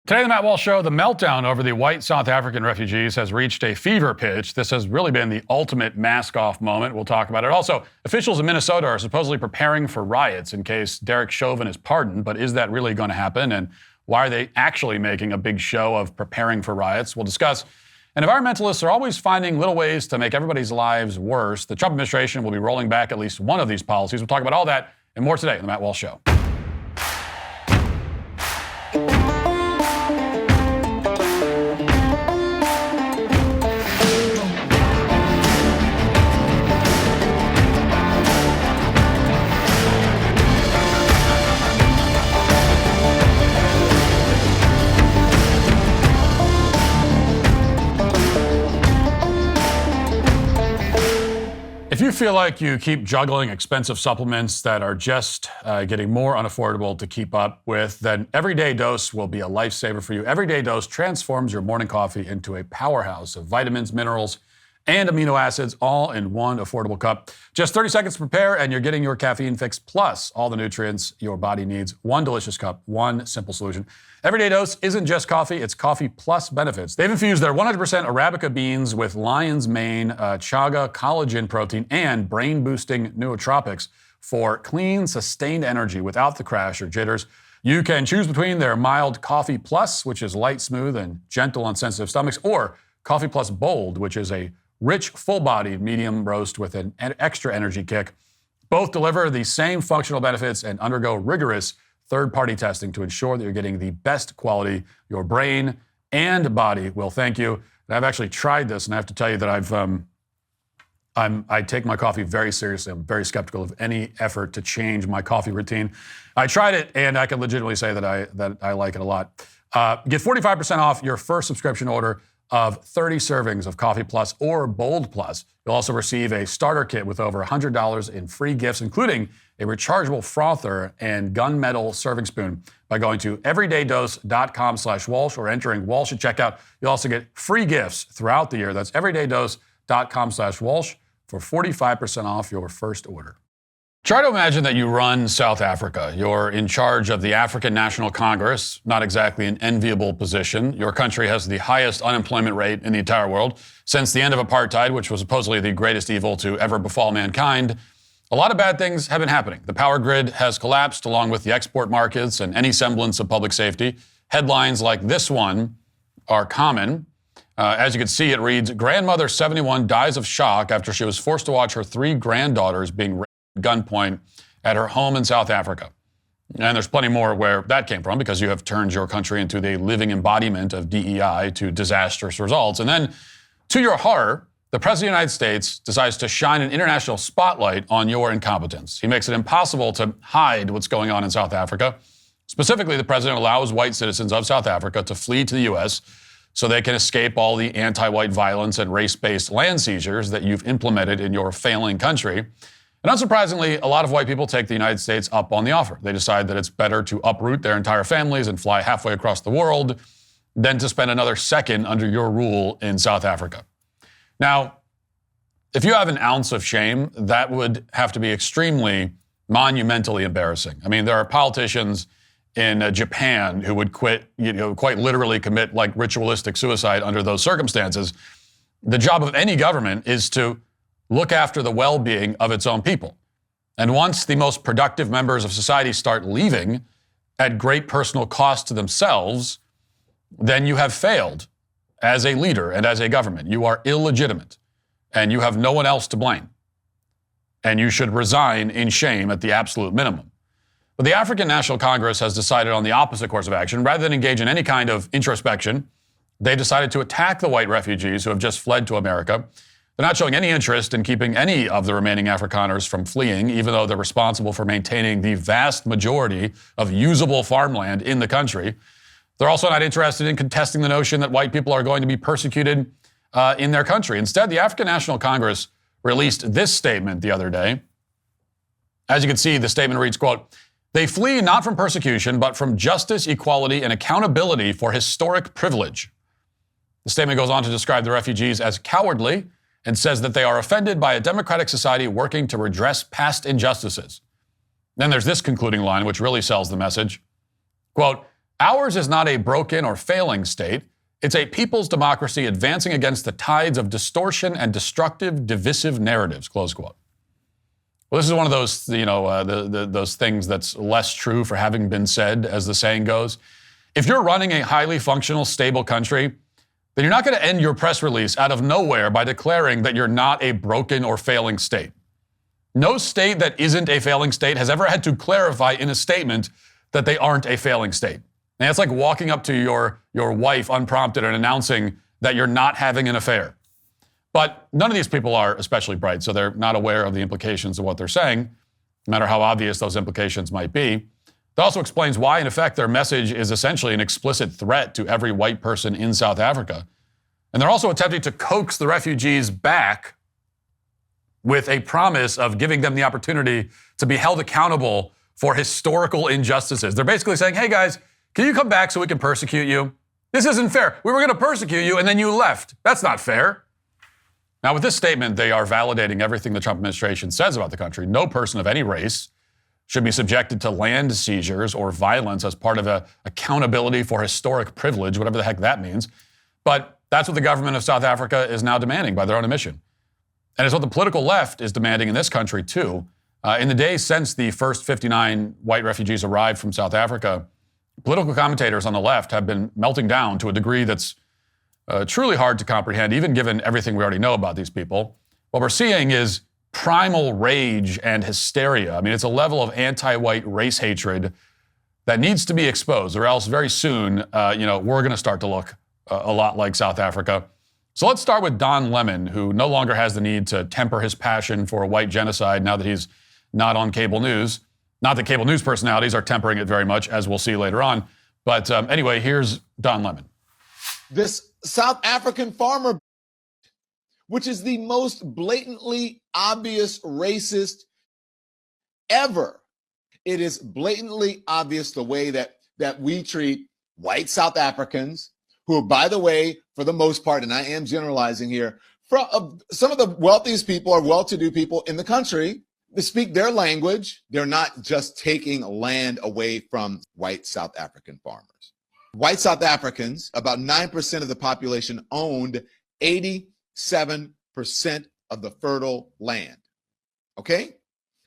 Today, the Matt Walsh Show, the meltdown over the white South African refugees has reached a fever pitch. This has really been the ultimate mask-off moment. We'll talk about it. Also, officials in Minnesota are supposedly preparing for riots in case Derek Chauvin is pardoned, but is that really going to happen? And why are they actually making a big show of preparing for riots? We'll discuss. And environmentalists are always finding little ways to make everybody's lives worse. The Trump administration will be rolling back at least one of these policies. We'll talk about all that and more today on the Matt Walsh Show. If you feel like you keep juggling expensive supplements that are just getting more unaffordable to keep up with, then Everyday Dose will be a lifesaver for you. Everyday Dose transforms your morning coffee into a powerhouse of vitamins, minerals, and amino acids all in one affordable cup. Just 30 seconds to prepare and you're getting your caffeine fix plus all the nutrients your body needs. One delicious cup, one simple solution. Everyday Dose isn't just coffee, it's coffee plus benefits. They've infused their 100% Arabica beans with lion's mane, chaga, collagen protein, and brain-boosting nootropics for clean, sustained energy without the crash or jitters. You can choose between their mild Coffee Plus, which is light, smooth, and gentle on sensitive stomachs, or Coffee Plus Bold, which is a rich, full-bodied medium roast with an extra energy kick. Both deliver the same functional benefits and undergo rigorous third-party testing to ensure that you're getting the best quality. Your brain and body will thank you. And I've actually tried this, and I have to tell you that I take my coffee very seriously. I'm very skeptical of any effort to change my coffee routine. I tried it, and I can legitimately say that I like it a lot. Get 45% off your first subscription order of 30 servings of Coffee Plus or Bold Plus. You'll also receive a starter kit with over $100 in free gifts, including a rechargeable frother and gunmetal serving spoon by going to everydaydose.com/Walsh or entering Walsh at checkout. You'll also get free gifts throughout the year. That's everydaydose.com/Walsh for 45% off your first order. Try to imagine that you run South Africa. You're in charge of the African National Congress, not exactly an enviable position. Your country has the highest unemployment rate in the entire world since the end of apartheid, which was supposedly the greatest evil to ever befall mankind. A lot of bad things have been happening. The power grid has collapsed along with the export markets and any semblance of public safety. Headlines like this one are common. As you can see, it reads, Grandmother 71 dies of shock after she was forced to watch her 3 granddaughters being gunpoint at her home in South Africa. And there's plenty more where that came from because you have turned your country into the living embodiment of DEI to disastrous results. And then, to your horror, the President of the United States decides to shine an international spotlight on your incompetence. He makes it impossible to hide what's going on in South Africa. Specifically, the President allows white citizens of South Africa to flee to the U.S. so they can escape all the anti-white violence and race-based land seizures that you've implemented in your failing country. And unsurprisingly, a lot of white people take the United States up on the offer. They decide that it's better to uproot their entire families and fly halfway across the world than to spend another second under your rule in South Africa. Now, if you have an ounce of shame, that would have to be extremely monumentally embarrassing. I mean, there are politicians in Japan who would quite literally commit like ritualistic suicide under those circumstances. The job of any government is to look after the well-being of its own people. And once the most productive members of society start leaving at great personal cost to themselves, then you have failed as a leader and as a government. You are illegitimate, and you have no one else to blame. And you should resign in shame at the absolute minimum. But the African National Congress has decided on the opposite course of action. Rather than engage in any kind of introspection, they decided to attack the white refugees who have just fled to America. They're not showing any interest in keeping any of the remaining Afrikaners from fleeing, even though they're responsible for maintaining the vast majority of usable farmland in the country. They're also not interested in contesting the notion that white people are going to be persecuted in their country. Instead, the African National Congress released this statement the other day. As you can see, the statement reads, quote, "They flee not from persecution, but from justice, equality, and accountability for historic privilege." The statement goes on to describe the refugees as cowardly and says that they are offended by a democratic society working to redress past injustices. Then there's this concluding line, which really sells the message. Quote, Ours is not a broken or failing state. It's a people's democracy advancing against the tides of distortion and destructive, divisive narratives, close quote. Well, this is one of those, those things that's less true for having been said, as the saying goes. If you're running a highly functional, stable country, then you're not going to end your press release out of nowhere by declaring that you're not a broken or failing state. No state that isn't a failing state has ever had to clarify in a statement that they aren't a failing state. And it's like walking up to your wife unprompted and announcing that you're not having an affair. But none of these people are especially bright, so they're not aware of the implications of what they're saying, no matter how obvious those implications might be. That also explains why, in effect, their message is essentially an explicit threat to every white person in South Africa. And they're also attempting to coax the refugees back with a promise of giving them the opportunity to be held accountable for historical injustices. They're basically saying, hey guys, can you come back so we can persecute you? This isn't fair. We were going to persecute you and then you left. That's not fair. Now, with this statement, they are validating everything the Trump administration says about the country. No person of any race should be subjected to land seizures or violence as part of accountability for historic privilege, whatever the heck that means. But that's what the government of South Africa is now demanding by their own admission. And it's what the political left is demanding in this country, too. In the days since the first 59 white refugees arrived from South Africa, political commentators on the left have been melting down to a degree that's truly hard to comprehend, even given everything we already know about these people. What we're seeing is primal rage and hysteria. I mean, it's a level of anti-white race hatred that needs to be exposed, or else very soon, we're going to start to look a lot like South Africa. So let's start with Don Lemon, who no longer has the need to temper his passion for white genocide now that he's not on cable news. Not that cable news personalities are tempering it very much, as we'll see later on. But anyway, here's Don Lemon. This South African farmer, which is the most blatantly obvious racist ever. It is blatantly obvious the way that we treat white South Africans, who, by the way, for the most part, and I am generalizing here, some of the wealthiest people are well-to-do people in the country. They speak their language. They're not just taking land away from white South African farmers. White South Africans, about 9% of the population, owned 87% of the fertile land. Okay?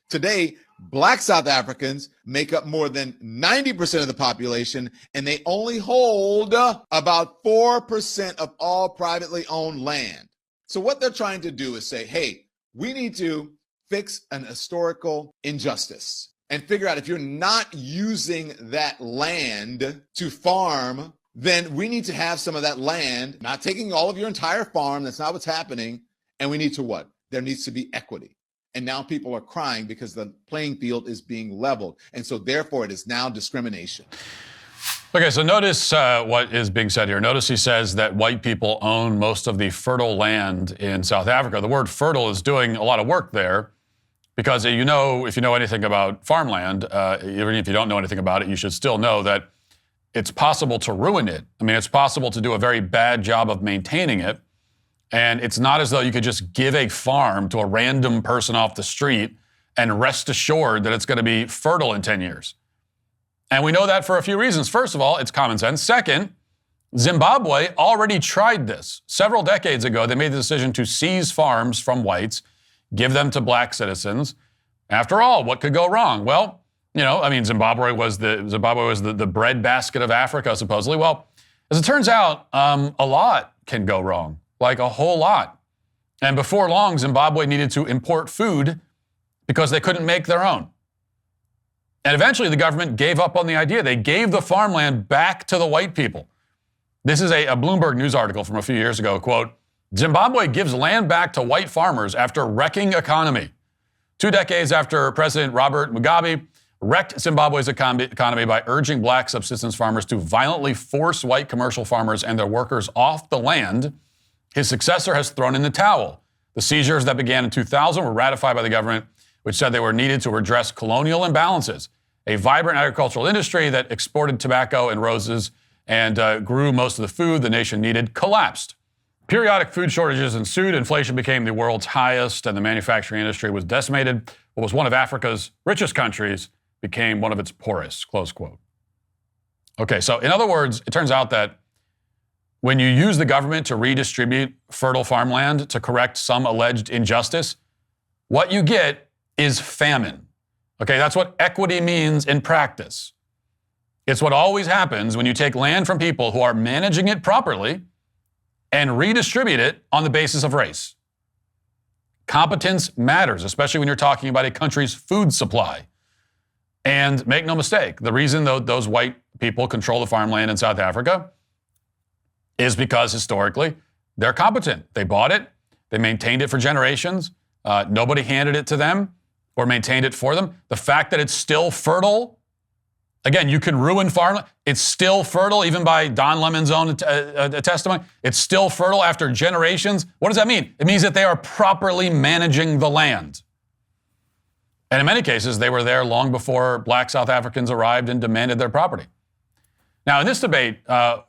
Today, Black South Africans make up more than 90% of the population, and they only hold about 4% of all privately owned land. So what they're trying to do is say, hey, we need to fix an historical injustice and figure out if you're not using that land to farm, then we need to have some of that land, not taking all of your entire farm. That's not what's happening. And we need to what? There needs to be equity. And now people are crying because the playing field is being leveled. And so therefore it is now discrimination. Okay, so notice what is being said here. Notice he says that white people own most of the fertile land in South Africa. The word fertile is doing a lot of work there because if you know anything about farmland, even if you don't know anything about it, you should still know that it's possible to ruin it. I mean, it's possible to do a very bad job of maintaining it. And it's not as though you could just give a farm to a random person off the street and rest assured that it's going to be fertile in 10 years. And we know that for a few reasons. First of all, it's common sense. Second, Zimbabwe already tried this. Several decades ago, they made the decision to seize farms from whites, give them to black citizens. After all, what could go wrong? Well, Zimbabwe was the breadbasket of Africa, supposedly. Well, as it turns out, a lot can go wrong. Like a whole lot. And before long, Zimbabwe needed to import food because they couldn't make their own. And eventually the government gave up on the idea. They gave the farmland back to the white people. This is a Bloomberg News article from a few years ago. Quote, Zimbabwe gives land back to white farmers after wrecking economy. 2 decades after President Robert Mugabe wrecked Zimbabwe's economy by urging black subsistence farmers to violently force white commercial farmers and their workers off the land, his successor has thrown in the towel. The seizures that began in 2000 were ratified by the government, which said they were needed to redress colonial imbalances. A vibrant agricultural industry that exported tobacco and roses and grew most of the food the nation needed collapsed. Periodic food shortages ensued, inflation became the world's highest, and the manufacturing industry was decimated. What was one of Africa's richest countries became one of its poorest, close quote. Okay, so in other words, it turns out that when you use the government to redistribute fertile farmland to correct some alleged injustice, what you get is famine. Okay, that's what equity means in practice. It's what always happens when you take land from people who are managing it properly and redistribute it on the basis of race. Competence matters, especially when you're talking about a country's food supply. And make no mistake, the reason those white people control the farmland in South Africa is because historically they're competent. They bought it, they maintained it for generations. Nobody handed it to them or maintained it for them. The fact that it's still fertile, again, you can ruin farmland. It's still fertile, even by Don Lemon's own testimony. It's still fertile after generations. What does that mean? It means that they are properly managing the land. And in many cases, they were there long before black South Africans arrived and demanded their property. Now, in this debate,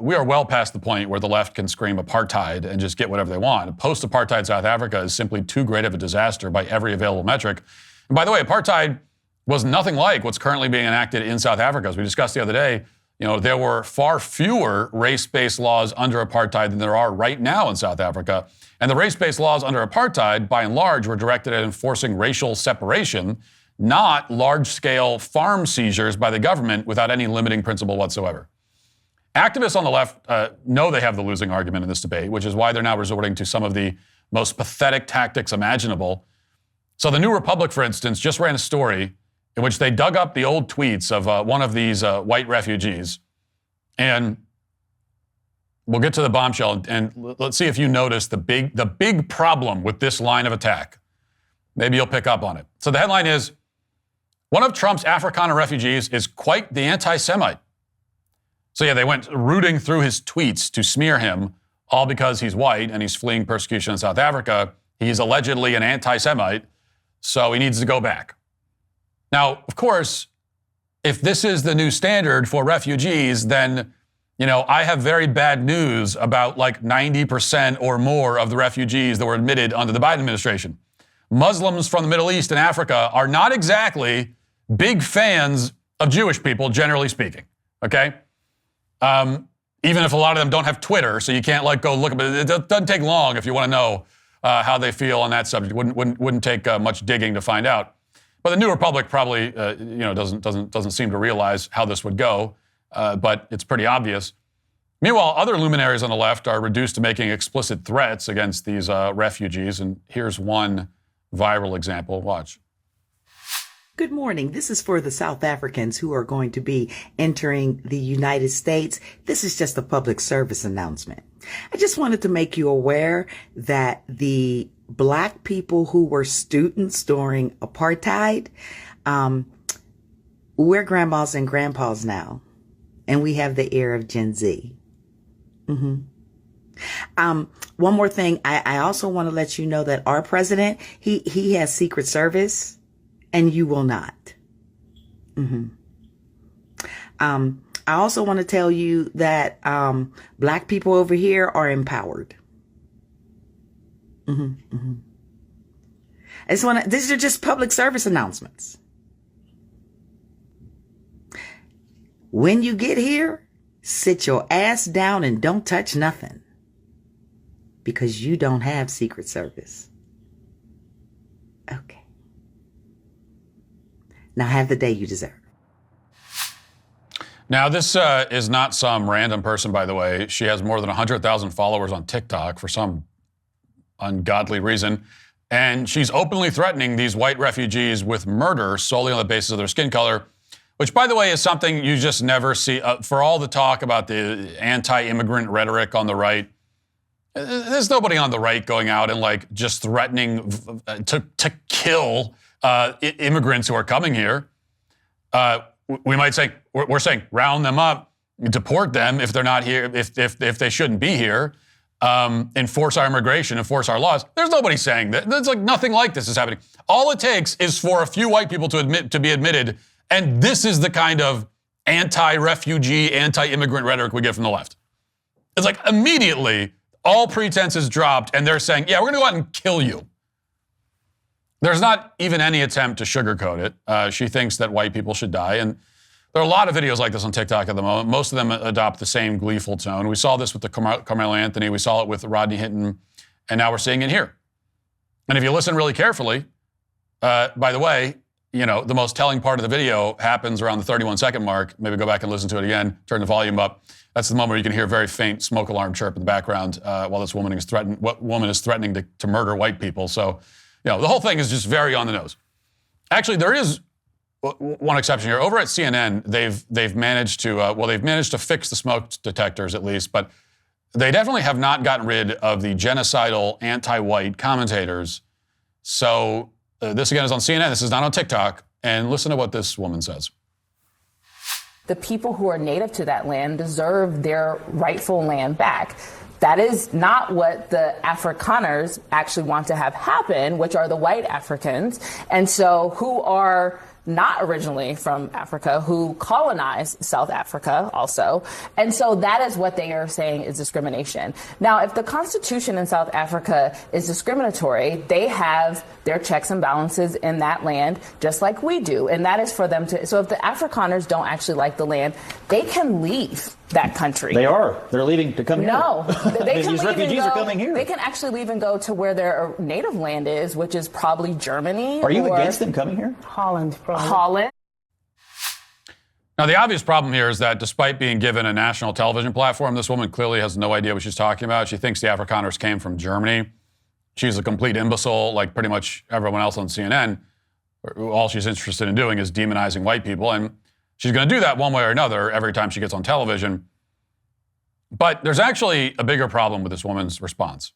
we are well past the point where the left can scream apartheid and just get whatever they want. Post-apartheid South Africa is simply too great of a disaster by every available metric. And by the way, apartheid was nothing like what's currently being enacted in South Africa. As we discussed the other day, there were far fewer race-based laws under apartheid than there are right now in South Africa. And the race-based laws under apartheid, by and large, were directed at enforcing racial separation, not large-scale farm seizures by the government without any limiting principle whatsoever. Activists on the left know they have the losing argument in this debate, which is why they're now resorting to some of the most pathetic tactics imaginable. So the New Republic, for instance, just ran a story in which they dug up the old tweets of one of these white refugees. And we'll get to the bombshell, and let's see if you notice the big problem with this line of attack. Maybe you'll pick up on it. So the headline is, one of Trump's Afrikaner refugees is quite the anti-Semite. So yeah, they went rooting through his tweets to smear him, all because he's white and he's fleeing persecution in South Africa. He's allegedly an anti-Semite, so he needs to go back. Now, of course, if this is the new standard for refugees, then, I have very bad news about like 90% or more of the refugees that were admitted under the Biden administration. Muslims from the Middle East and Africa are not exactly big fans of Jewish people, generally speaking, okay? Even if a lot of them don't have Twitter, so you can't go look at it. It doesn't take long if you want to know how they feel on that subject. Wouldn't take much digging to find out. But the New Republic probably doesn't seem to realize how this would go, but it's pretty obvious. Meanwhile, other luminaries on the left are reduced to making explicit threats against these refugees, and here's one viral example. Watch. Good morning. This is for the South Africans who are going to be entering the United States. This is just a public service announcement. I just wanted to make you aware that the Black people who were students during apartheid, we're grandmas and grandpas now, and we have the ear of Gen Z. One more thing. I also want to let you know that our president, he has Secret Service. And you will not. I also want to tell you that Black people over here are empowered. These are just public service announcements. When you get here, sit your ass down and don't touch nothing. Because you don't have Secret Service. Okay. Now have the day you deserve. Now, this is not some random person, by the way. She has more than 100,000 followers on TikTok for some ungodly reason. And she's openly threatening these white refugees with murder solely on the basis of their skin color, which, by the way, is something you just never see. For all the talk about the anti-immigrant rhetoric on the right, there's nobody on the right going out and just threatening to kill immigrants who are coming here. We might say, we're saying round them up, deport them if they're not here, if they shouldn't be here, enforce our immigration, enforce our laws. There's nobody saying that. There's nothing like this is happening. All it takes is for a few white people to be admitted, and this is the kind of anti-refugee, anti-immigrant rhetoric we get from the left. It's immediately all pretense is dropped, and they're saying, yeah, we're going to go out and kill you. There's not even any attempt to sugarcoat it. She thinks that white people should die. And There are a lot of videos like this on TikTok at the moment. Most of them adopt the same gleeful tone. We saw this with the Carmelo Anthony. We saw it with Rodney Hinton. And now we're seeing it here. And if you listen really carefully, by the way, the most telling part of the video happens around the 31-second mark. Maybe go back and listen to it again. Turn the volume up. That's the moment where you can hear a very faint smoke alarm chirp in the background while this woman is threatening to murder white people. So, the whole thing is just very on the nose. Actually, there is one exception here. Over at CNN, they've managed to fix the smoke detectors at least, but they definitely have not gotten rid of the genocidal anti-white commentators. So this again is on CNN. This is not on TikTok. And listen to what this woman says. The people who are native to that land deserve their rightful land back. That is not what the Afrikaners actually want to have happen, which are the white Africans. And so who are not originally from Africa, who colonized South Africa also. And so that is what they are saying is discrimination. Now, if the Constitution in South Africa is discriminatory, they have their checks and balances in that land, just like we do. And that is for them to, so if the Afrikaners don't actually like the land, they can leave that country. They are. They're leaving to come here. No. These refugees are coming here. They can actually leave and go to where their native land is, which is probably Germany. Are you against them coming here? Holland, probably. Holland. Now, the obvious problem here is that despite being given a national television platform, this woman clearly has no idea what she's talking about. She thinks the Afrikaners came from Germany. She's a complete imbecile, like pretty much everyone else on CNN. All she's interested in doing is demonizing white people, and she's going to do that one way or another every time she gets on television. But there's actually a bigger problem with this woman's response.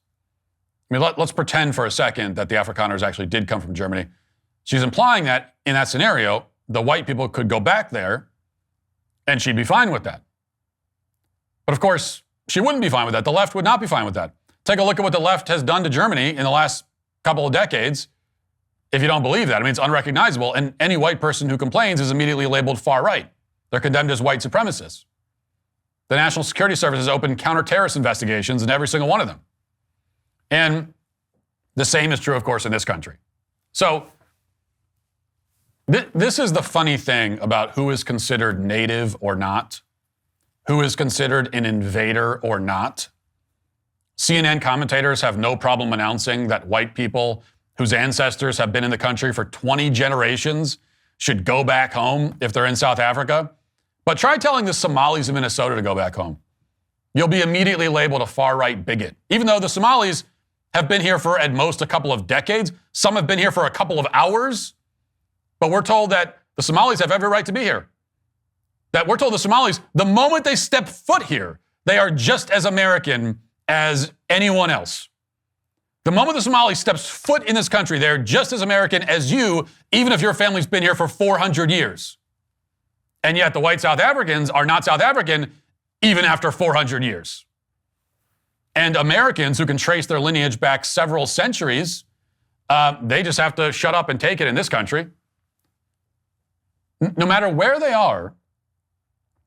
I mean, let's pretend for a second that the Afrikaners actually did come from Germany. She's implying that in that scenario, the white people could go back there and she'd be fine with that. But of course, she wouldn't be fine with that. The left would not be fine with that. Take a look at what the left has done to Germany in the last couple of decades. If you don't believe that, I mean, it's unrecognizable. And any white person who complains is immediately labeled far right. They're condemned as white supremacists. The National Security Service has opened counter-terrorist investigations in every single one of them. And the same is true, of course, in this country. So this is the funny thing about who is considered native or not, who is considered an invader or not. CNN commentators have no problem announcing that white people whose ancestors have been in the country for 20 generations should go back home if they're in South Africa. But try telling the Somalis of Minnesota to go back home. You'll be immediately labeled a far-right bigot. Even though the Somalis have been here for at most a couple of decades, some have been here for a couple of hours, but we're told that the Somalis have every right to be here. That we're told the Somalis, the moment they step foot here, they are just as American as anyone else. The moment the Somali steps foot in this country, they're just as American as you, even if your family's been here for 400 years. And yet the white South Africans are not South African even after 400 years. And Americans who can trace their lineage back several centuries, they just have to shut up and take it in this country. No matter where they are,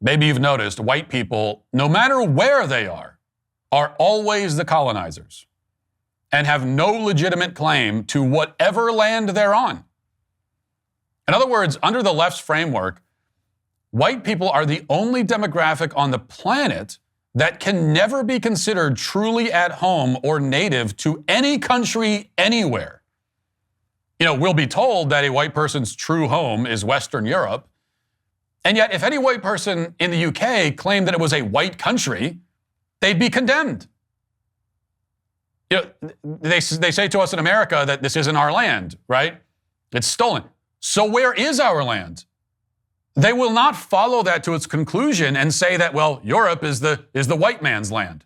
maybe you've noticed white people, no matter where they are always the colonizers and have no legitimate claim to whatever land they're on. In other words, under the left's framework, white people are the only demographic on the planet that can never be considered truly at home or native to any country anywhere. We'll be told that a white person's true home is Western Europe. And yet, if any white person in the UK claimed that it was a white country, they'd be condemned. They say to us in America that this isn't our land, right? It's stolen. So where is our land? They will not follow that to its conclusion and say that, well, Europe is the white man's land.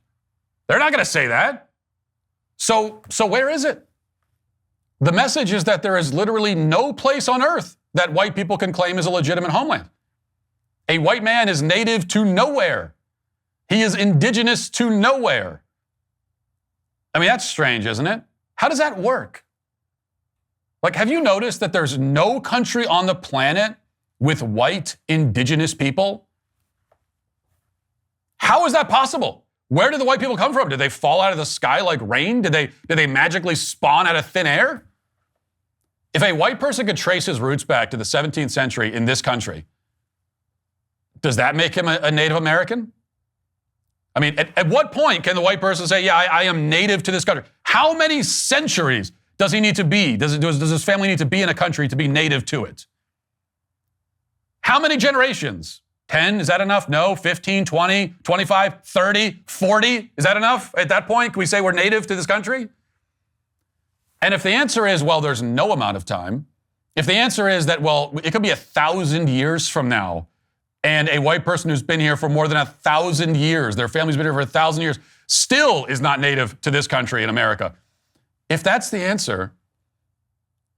They're not going to say that. So where is it? The message is that there is literally no place on earth that white people can claim as a legitimate homeland. A white man is native to nowhere. He is indigenous to nowhere. I mean, that's strange, isn't it? How does that work? Like, have you noticed that there's no country on the planet with white indigenous people? How is that possible? Where did the white people come from? Did they fall out of the sky like rain? Did they magically spawn out of thin air? If a white person could trace his roots back to the 17th century in this country, Does that make him a Native American? I mean, at what point can the white person say, yeah, I am native to this country? How many centuries does he need to be? Does his family need to be in a country to be native to it? How many generations? 10? Is that enough? No. 15, 20, 25, 30, 40? Is that enough? At that point, can we say we're native to this country? And if the answer is, well, there's no amount of time, if the answer is that, well, it could be 1,000 years from now, and a white person who's been here for more than 1,000 years, their family's been here for 1,000 years, still is not native to this country in America. If that's the answer,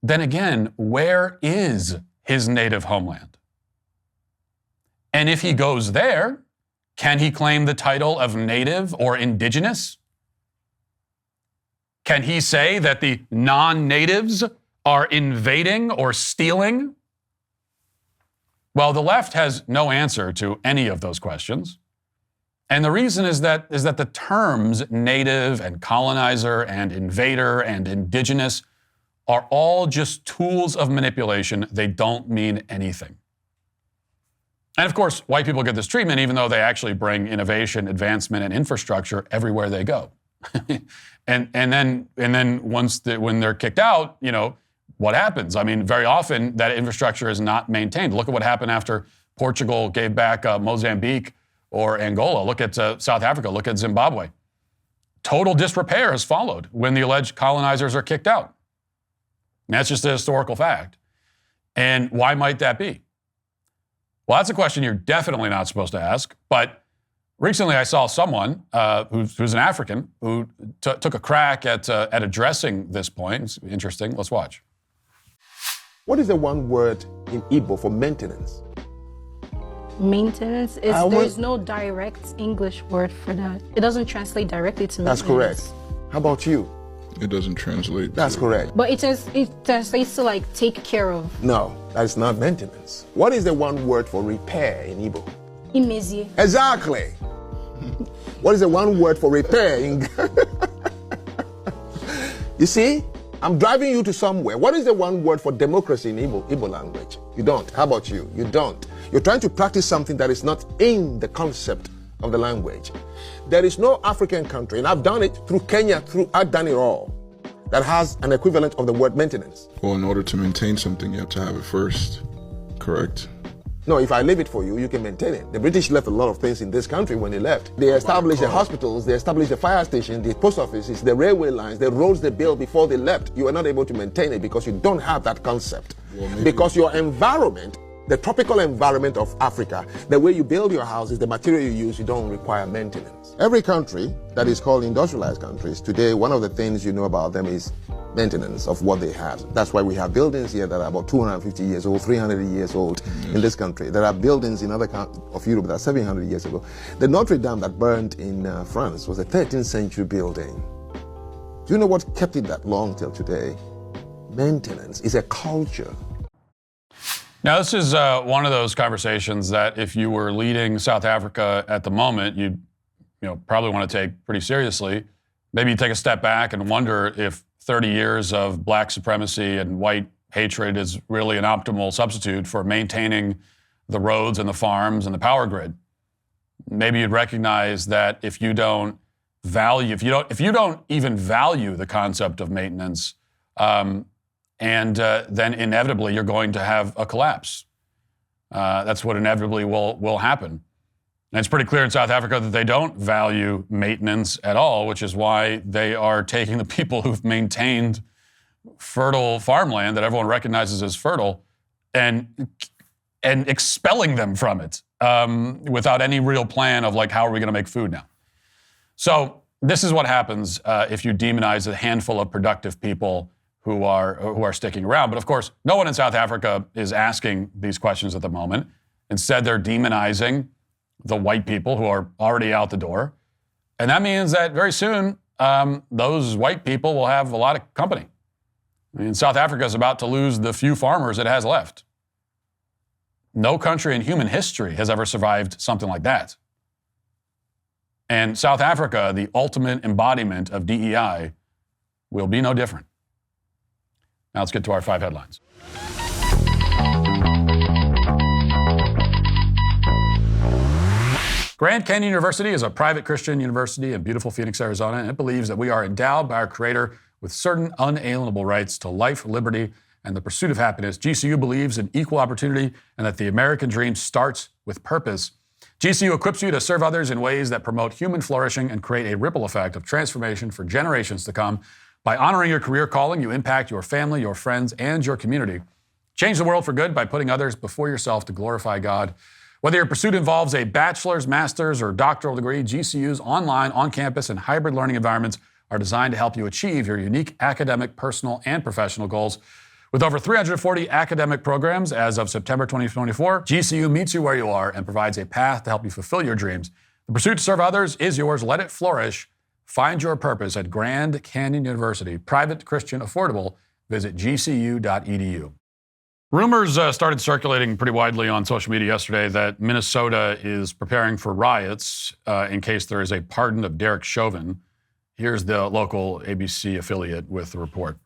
then again, where is his native homeland? And if he goes there, can he claim the title of native or indigenous? Can he say that the non-natives are invading or stealing? Well, the left has no answer to any of those questions. And the reason is that the terms native and colonizer and invader and indigenous are all just tools of manipulation. They don't mean anything. And of course, white people get this treatment even though they actually bring innovation, advancement, and infrastructure everywhere they go. and then when they're kicked out, what happens? I mean, very often that infrastructure is not maintained. Look at what happened after Portugal gave back Mozambique or Angola. Look at South Africa. Look at Zimbabwe. Total disrepair has followed when the alleged colonizers are kicked out. And that's just a historical fact. And why might that be? Well, that's a question you're definitely not supposed to ask. But recently I saw someone who's an African who took a crack at addressing this point. It's interesting. Let's watch. What is the one word in Igbo for maintenance? Maintenance is there's no direct English word for that. It doesn't translate directly to maintenance. That's correct. How about you? It doesn't translate. That's correct. But it translates to like take care of. No, that's not maintenance. What is the one word for repair in Igbo? Imezie. Exactly. What is the one word for repair in You see? I'm driving you to somewhere. What is the one word for democracy in Igbo language? You don't. How about you? You don't. You're trying to practice something that is not in the concept of the language. There is no African country, and I've done it through Kenya, I've done it all, that has an equivalent of the word maintenance. Well, in order to maintain something, you have to have it first, correct? No, if I leave it for you, you can maintain it. The British left a lot of things in this country when they left. They established the hospitals, they established the fire stations, the post offices, the railway lines, the roads they built before they left. You are not able to maintain it because you don't have that concept. Because your environment, the tropical environment of Africa, the way you build your houses, the material you use, you don't require maintenance. Every country that is called industrialized countries, today, one of the things you know about them is maintenance of what they have. That's why we have buildings here that are about 250 years old, 300 years old in this country. There are buildings in other countries of Europe that are 700 years ago. The Notre Dame that burned in France was a 13th century building. Do you know what kept it that long till today? Maintenance is a culture. Now, this is one of those conversations that if you were leading South Africa at the moment, you'd probably want to take pretty seriously. Maybe you take a step back and wonder if 30 years of black supremacy and white hatred is really an optimal substitute for maintaining the roads and the farms and the power grid. Maybe you'd recognize that if you don't even value the concept of maintenance, then inevitably you're going to have a collapse. That's what inevitably will happen. And it's pretty clear in South Africa that they don't value maintenance at all, which is why they are taking the people who've maintained fertile farmland that everyone recognizes as fertile and expelling them from it without any real plan of how are we going to make food now. So this is what happens if you demonize a handful of productive people who are sticking around. But of course, no one in South Africa is asking these questions at the moment. Instead, they're demonizing the white people who are already out the door. And that means that very soon, those white people will have a lot of company. I mean, South Africa is about to lose the few farmers it has left. No country in human history has ever survived something like that. And South Africa, the ultimate embodiment of DEI, will be no different. Now let's get to our 5 headlines. Grand Canyon University is a private Christian university in beautiful Phoenix, Arizona, and it believes that we are endowed by our Creator with certain unalienable rights to life, liberty, and the pursuit of happiness. GCU believes in equal opportunity and that the American dream starts with purpose. GCU equips you to serve others in ways that promote human flourishing and create a ripple effect of transformation for generations to come. By honoring your career calling, you impact your family, your friends, and your community. Change the world for good by putting others before yourself to glorify God. Whether your pursuit involves a bachelor's, master's, or doctoral degree, GCU's online, on-campus, and hybrid learning environments are designed to help you achieve your unique academic, personal, and professional goals. With over 340 academic programs as of September 2024, GCU meets you where you are and provides a path to help you fulfill your dreams. The pursuit to serve others is yours. Let it flourish. Find your purpose at Grand Canyon University. Private, Christian, affordable. Visit gcu.edu. Rumors started circulating pretty widely on social media yesterday that Minnesota is preparing for riots in case there is a pardon of Derek Chauvin. Here's the local ABC affiliate with the report.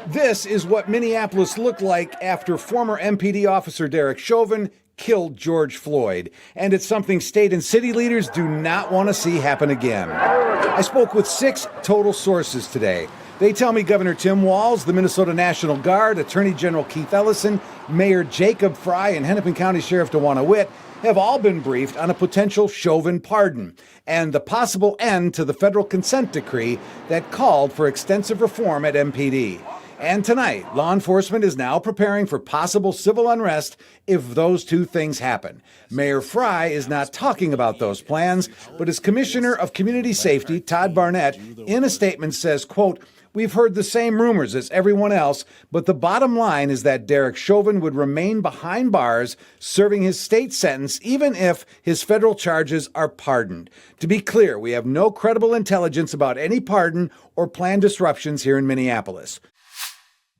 This is what Minneapolis looked like after former MPD officer Derek Chauvin killed George Floyd. And it's something state and city leaders do not want to see happen again. I spoke with 6 total sources today. They tell me Governor Tim Walz, the Minnesota National Guard, Attorney General Keith Ellison, Mayor Jacob Fry, and Hennepin County Sheriff DeWanna Witt have all been briefed on a potential Chauvin pardon and the possible end to the federal consent decree that called for extensive reform at MPD. And tonight, law enforcement is now preparing for possible civil unrest if those two things happen. Mayor Fry is not talking about those plans, but his Commissioner of Community Safety, Todd Barnett, in a statement says, quote, "We've heard the same rumors as everyone else, but the bottom line is that Derek Chauvin would remain behind bars, serving his state sentence, even if his federal charges are pardoned. To be clear, we have no credible intelligence about any pardon or planned disruptions here in Minneapolis."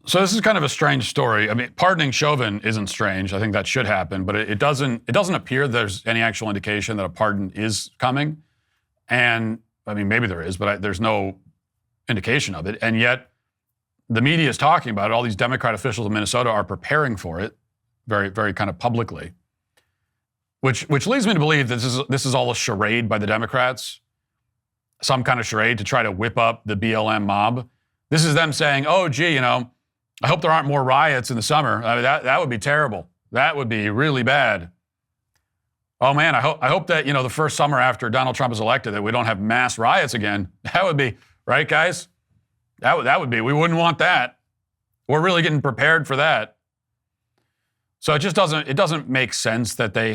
So this is kind of a strange story. I mean, pardoning Chauvin isn't strange. I think that should happen, but it doesn't appear there's any actual indication that a pardon is coming. And I mean, maybe there is, but there's no indication of it. And yet the media is talking about it. All these Democrat officials in Minnesota are preparing for it very, very kind of publicly, which leads me to believe that this is all a charade by the Democrats, some kind of charade to try to whip up the BLM mob. This is them saying, oh, gee, I hope there aren't more riots in the summer. I mean, that would be terrible. That would be really bad. Oh man, I hope that, the first summer after Donald Trump is elected that we don't have mass riots again. That would be, right, guys? That would be, we wouldn't want that. We're really getting prepared for that. So it doesn't make sense that they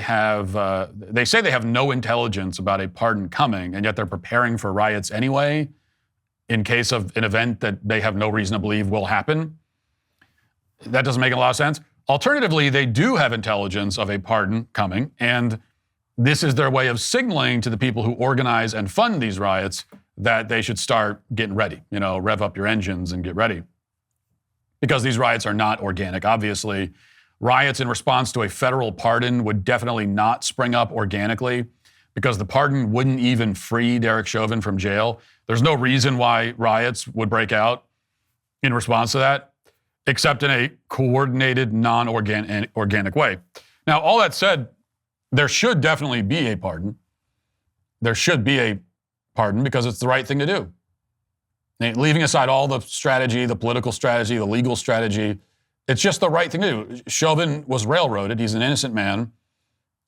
say they have no intelligence about a pardon coming, and yet they're preparing for riots anyway in case of an event that they have no reason to believe will happen. That doesn't make a lot of sense. Alternatively, they do have intelligence of a pardon coming, and this is their way of signaling to the people who organize and fund these riots that they should start getting ready, rev up your engines and get ready. Because these riots are not organic. Obviously, riots in response to a federal pardon would definitely not spring up organically because the pardon wouldn't even free Derek Chauvin from jail. There's no reason why riots would break out in response to that, except in a coordinated, non-organic way. Now, all that said, there should definitely be a pardon. There should be a pardon because it's the right thing to do. Leaving aside all the strategy, the political strategy, the legal strategy, it's just the right thing to do. Chauvin was railroaded. He's an innocent man.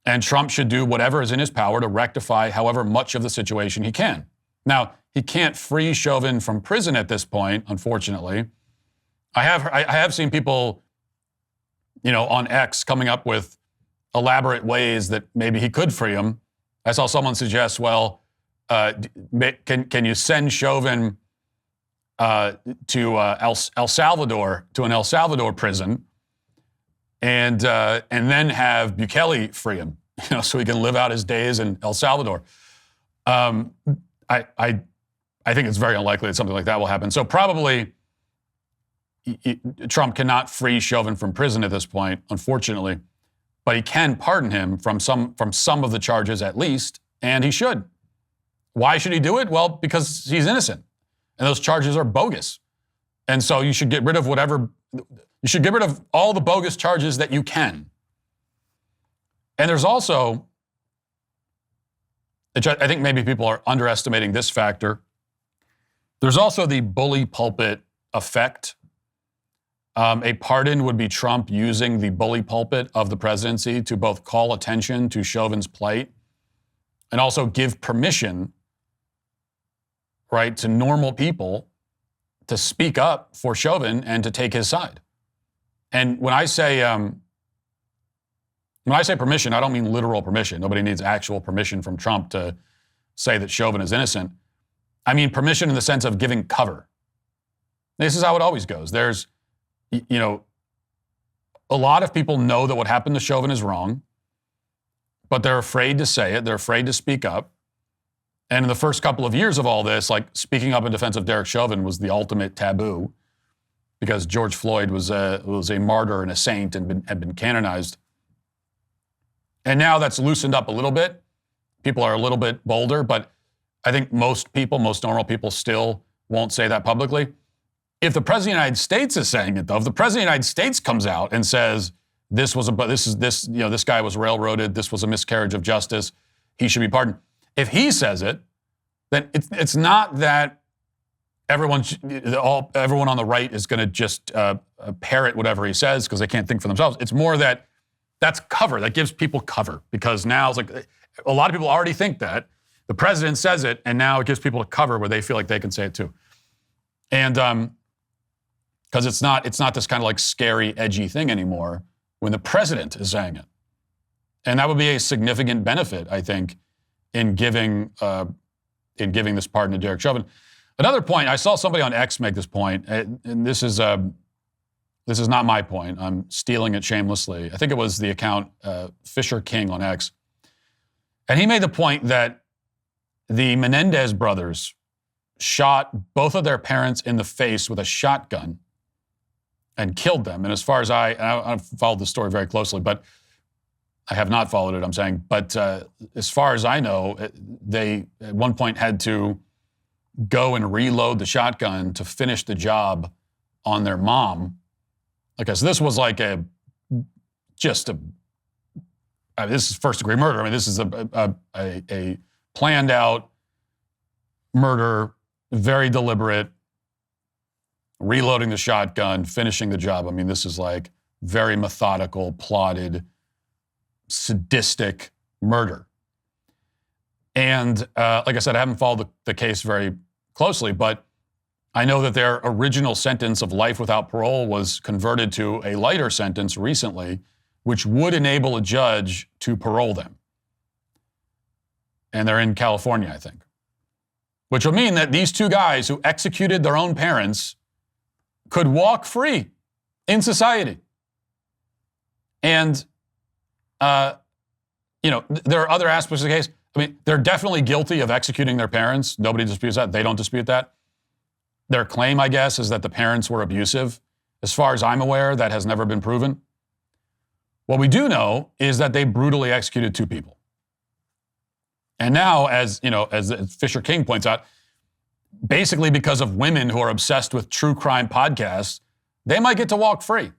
And Trump should do whatever is in his power to rectify however much of the situation he can. Now, he can't free Chauvin from prison at this point, unfortunately. I have seen people, on X coming up with elaborate ways that maybe he could free him. I saw someone suggest, well, can you send Chauvin to El Salvador, to an El Salvador prison, and then have Bukele free him, so he can live out his days in El Salvador. I think it's very unlikely that something like that will happen. So probably Trump cannot free Chauvin from prison at this point, unfortunately, but he can pardon him from some of the charges at least, and he should. Why should he do it? Well, because he's innocent, and those charges are bogus. And so you should get rid of all the bogus charges that you can. And there's also, I think maybe people are underestimating this factor. There's also the bully pulpit effect. A pardon would be Trump using the bully pulpit of the presidency to both call attention to Chauvin's plight and also give permission, right, to normal people to speak up for Chauvin and to take his side. And when I say permission, I don't mean literal permission. Nobody needs actual permission from Trump to say that Chauvin is innocent. I mean permission in the sense of giving cover. This is how it always goes. There's, you know, a lot of people know that what happened to Chauvin is wrong, but they're afraid to say it. They're afraid to speak up. And in the first couple of years of all this, like speaking up in defense of Derek Chauvin was the ultimate taboo because George Floyd was a martyr and a saint and had been canonized. And now that's loosened up a little bit. People are a little bit bolder, but I think most normal people still won't say that publicly. If the President of the United States is saying it, though, if the President of the United States comes out and says this guy was railroaded, this was a miscarriage of justice, he should be pardoned. If he says it, then it's not that everyone on the right is going to just parrot whatever he says because they can't think for themselves. It's more that that's cover. That gives people cover because now it's like a lot of people already think that. The president says it, and now it gives people a cover where they feel like they can say it too. And because it's not this kind of like scary, edgy thing anymore when the president is saying it. And that would be a significant benefit, I think, in giving this pardon to Derek Chauvin. Another point, I saw somebody on X make this point, and this is not my point. I'm stealing it shamelessly. I think it was the account Fisher King on X. And he made the point that the Menendez brothers shot both of their parents in the face with a shotgun and killed them. And as far as I've followed the story very closely, but I have not followed it, I'm saying. But as far as I know, they at one point had to go and reload the shotgun to finish the job on their mom. Okay, so this was like this is first degree murder. I mean, this is a planned out murder, very deliberate, reloading the shotgun, finishing the job. I mean, this is like very methodical, plotted, sadistic murder. And like I said, I haven't followed the case very closely, but I know that their original sentence of life without parole was converted to a lighter sentence recently, which would enable a judge to parole them. And they're in California, I think. Which will mean that these two guys who executed their own parents could walk free in society. And, there are other aspects of the case. I mean, they're definitely guilty of executing their parents. Nobody disputes that. They don't dispute that. Their claim, I guess, is that the parents were abusive. As far as I'm aware, that has never been proven. What we do know is that they brutally executed two people. And now, as Fisher King points out, basically because of women who are obsessed with true crime podcasts, they might get to walk free.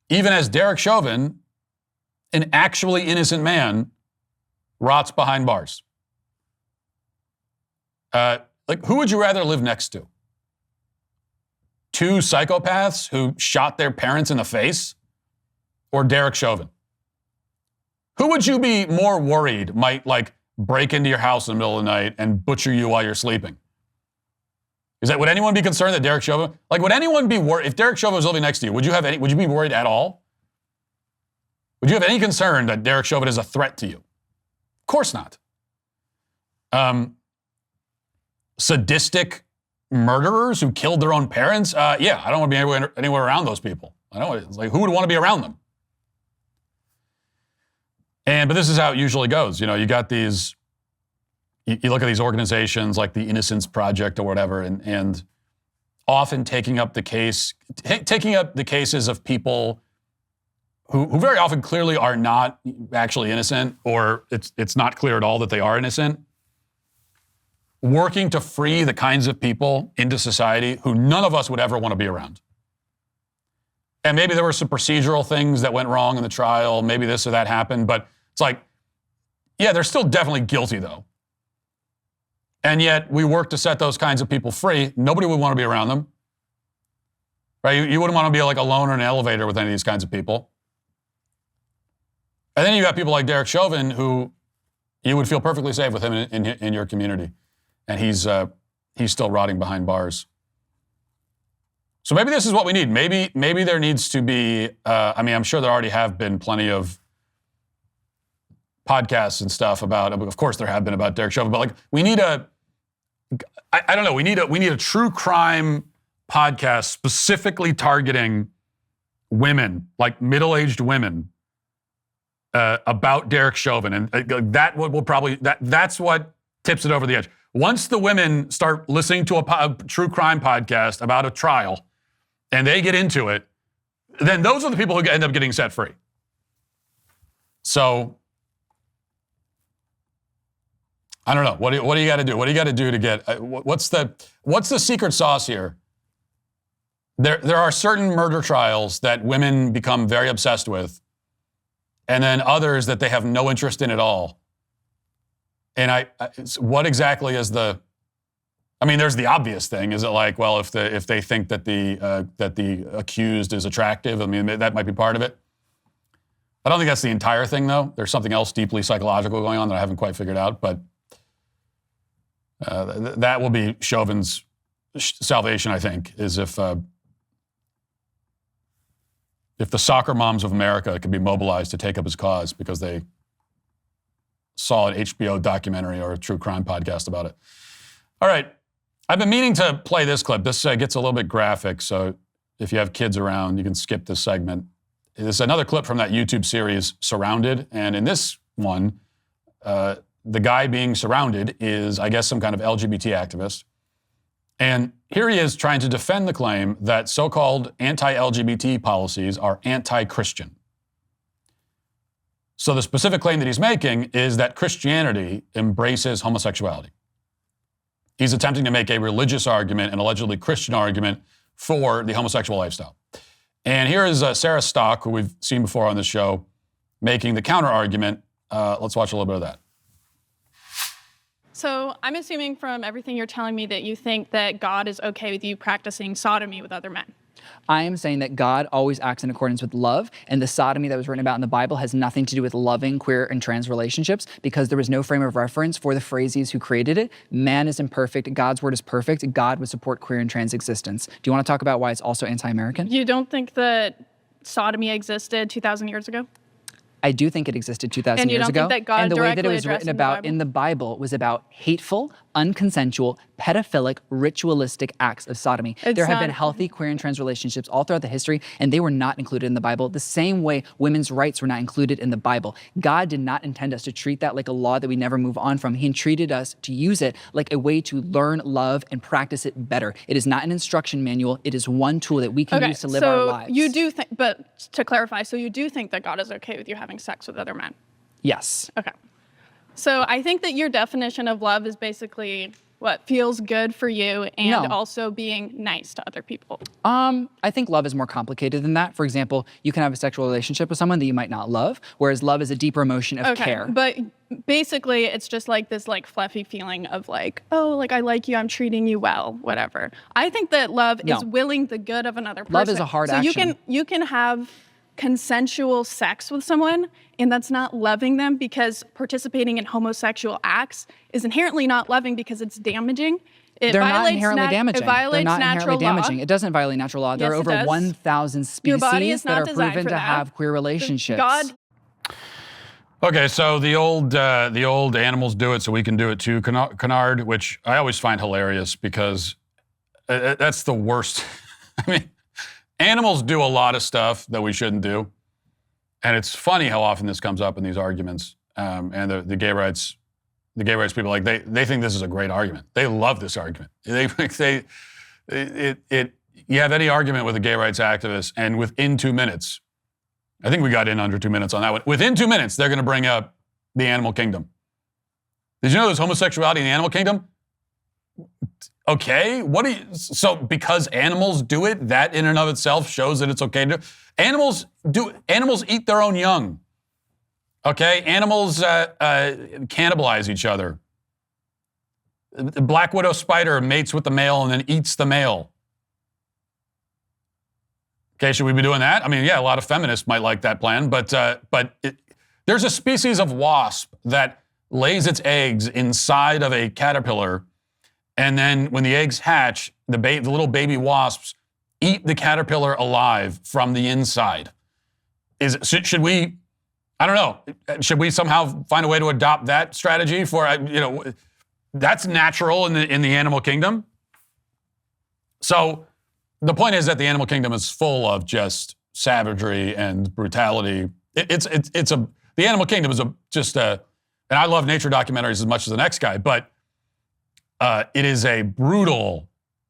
Even as Derek Chauvin, an actually innocent man, rots behind bars. Who would you rather live next to? Two psychopaths who shot their parents in the face? Or Derek Chauvin? Who would you be more worried might break into your house in the middle of the night and butcher you while you're sleeping? Would anyone be concerned that Derek Chauvin, would anyone be worried, if Derek Chauvin was living next to you, would you be worried at all? Would you have any concern that Derek Chauvin is a threat to you? Of course not. Sadistic murderers who killed their own parents? I don't want to be anywhere around those people. Who would want to be around them? But this is how it usually goes. You got these, you look at these organizations like the Innocence Project or whatever, and often taking up the cases of people who very often clearly are not actually innocent, or it's not clear at all that they are innocent, working to free the kinds of people into society who none of us would ever want to be around. And maybe there were some procedural things that went wrong in the trial. Maybe this or that happened. But it's like, yeah, they're still definitely guilty, though. And yet we work to set those kinds of people free. Nobody would want to be around them. Right? You wouldn't want to be like alone in an elevator with any of these kinds of people. And then you got people like Derek Chauvin, who you would feel perfectly safe with him in your community. And he's still rotting behind bars. So maybe this is what we need. Maybe there needs to be, I'm sure there already have been plenty of podcasts and stuff about, of course there have been about Derek Chauvin, but like we need we need a true crime podcast specifically targeting women, like middle-aged women, about Derek Chauvin. And that's what tips it over the edge. Once the women start listening to a true crime podcast about a trial and they get into it, then those are the people who end up getting set free. So, I don't know. What do you got to do? What do you got to do to get? What's the secret sauce here? There are certain murder trials that women become very obsessed with, and then others that they have no interest in at all. And what exactly is the? I mean, there's the obvious thing. Is it like, well, if they think that the accused is attractive? I mean, that might be part of it. I don't think that's the entire thing, though. There's something else deeply psychological going on that I haven't quite figured out, but. That will be Chauvin's salvation, I think, is if the soccer moms of America could be mobilized to take up his cause because they saw an HBO documentary or a true crime podcast about it. All right. I've been meaning to play this clip. This gets a little bit graphic, so if you have kids around, you can skip this segment. This is another clip from that YouTube series, Surrounded, and in this one, the guy being surrounded is, I guess, some kind of LGBT activist. And here he is trying to defend the claim that so-called anti-LGBT policies are anti-Christian. So the specific claim that he's making is that Christianity embraces homosexuality. He's attempting to make a religious argument, an allegedly Christian argument, for the homosexual lifestyle. And here is Sarah Stock, who we've seen before on this show, making the counter-argument. Let's watch a little bit of that. So I'm assuming from everything you're telling me that you think that God is okay with you practicing sodomy with other men. I am saying that God always acts in accordance with love, and the sodomy that was written about in the Bible has nothing to do with loving queer and trans relationships because there was no frame of reference for the phrases who created it. Man is imperfect. God's word is perfect. God would support queer and trans existence. Do you want to talk about why it's also anti-American? You don't think that sodomy existed 2,000 years ago? I do think it existed 2,000 years ago. And you don't think that God and the way that it directly was addressed written about in the Bible was about hateful, unconsensual, pedophilic, ritualistic acts of sodomy. There have been healthy queer and trans relationships all throughout the history, and they were not included in the Bible, the same way women's rights were not included in the Bible. God did not intend us to treat that like a law that we never move on from. He treated us to use it like a way to learn, love, and practice it better. It is not an instruction manual. It is one tool that we can use to live our lives. You do think, but to clarify, so you do think that God is okay with you having sex with other men? Yes. Okay. So I think that your definition of love is basically what feels good for you and also being nice to other people. I think love is more complicated than that. For example, you can have a sexual relationship with someone that you might not love, whereas love is a deeper emotion of care. But basically, it's just like this like fluffy feeling of like, oh, like I like you, I'm treating you well, whatever. I think that love is willing the good of another person. Love is a hard action. So you can have consensual sex with someone, and that's not loving them, because participating in homosexual acts is inherently not loving because it's damaging. They're not inherently damaging. It violates They're not natural inherently damaging. law. It doesn't violate natural law. There are over 1,000 species that are proven to have queer relationships. Okay, so the old animals do it, so we can do it too, canard, which I always find hilarious because that's the worst. I mean, animals do a lot of stuff that we shouldn't do, and it's funny how often this comes up in these arguments. And the gay rights people, like they think this is a great argument. They love this argument. You have any argument with a gay rights activist, and within 2 minutes, I think we got in under 2 minutes on that one. Within 2 minutes, they're going to bring up the animal kingdom. Did you know there's homosexuality in the animal kingdom? okay? So because animals do it, that in and of itself shows that it's okay to do. Animals eat their own young. Okay? Animals cannibalize each other. The black widow spider mates with the male and then eats the male. Okay, should we be doing that? I mean, yeah, a lot of feminists might like that plan, but there's a species of wasp that lays its eggs inside of a caterpillar, and then when the eggs hatch, the little baby wasps eat the caterpillar alive from the inside. Should we? I don't know. Should we somehow find a way to adopt that strategy for that's natural in the animal kingdom? So the point is that the animal kingdom is full of just savagery and brutality. The animal kingdom is and I love nature documentaries as much as the next guy, but it is a brutal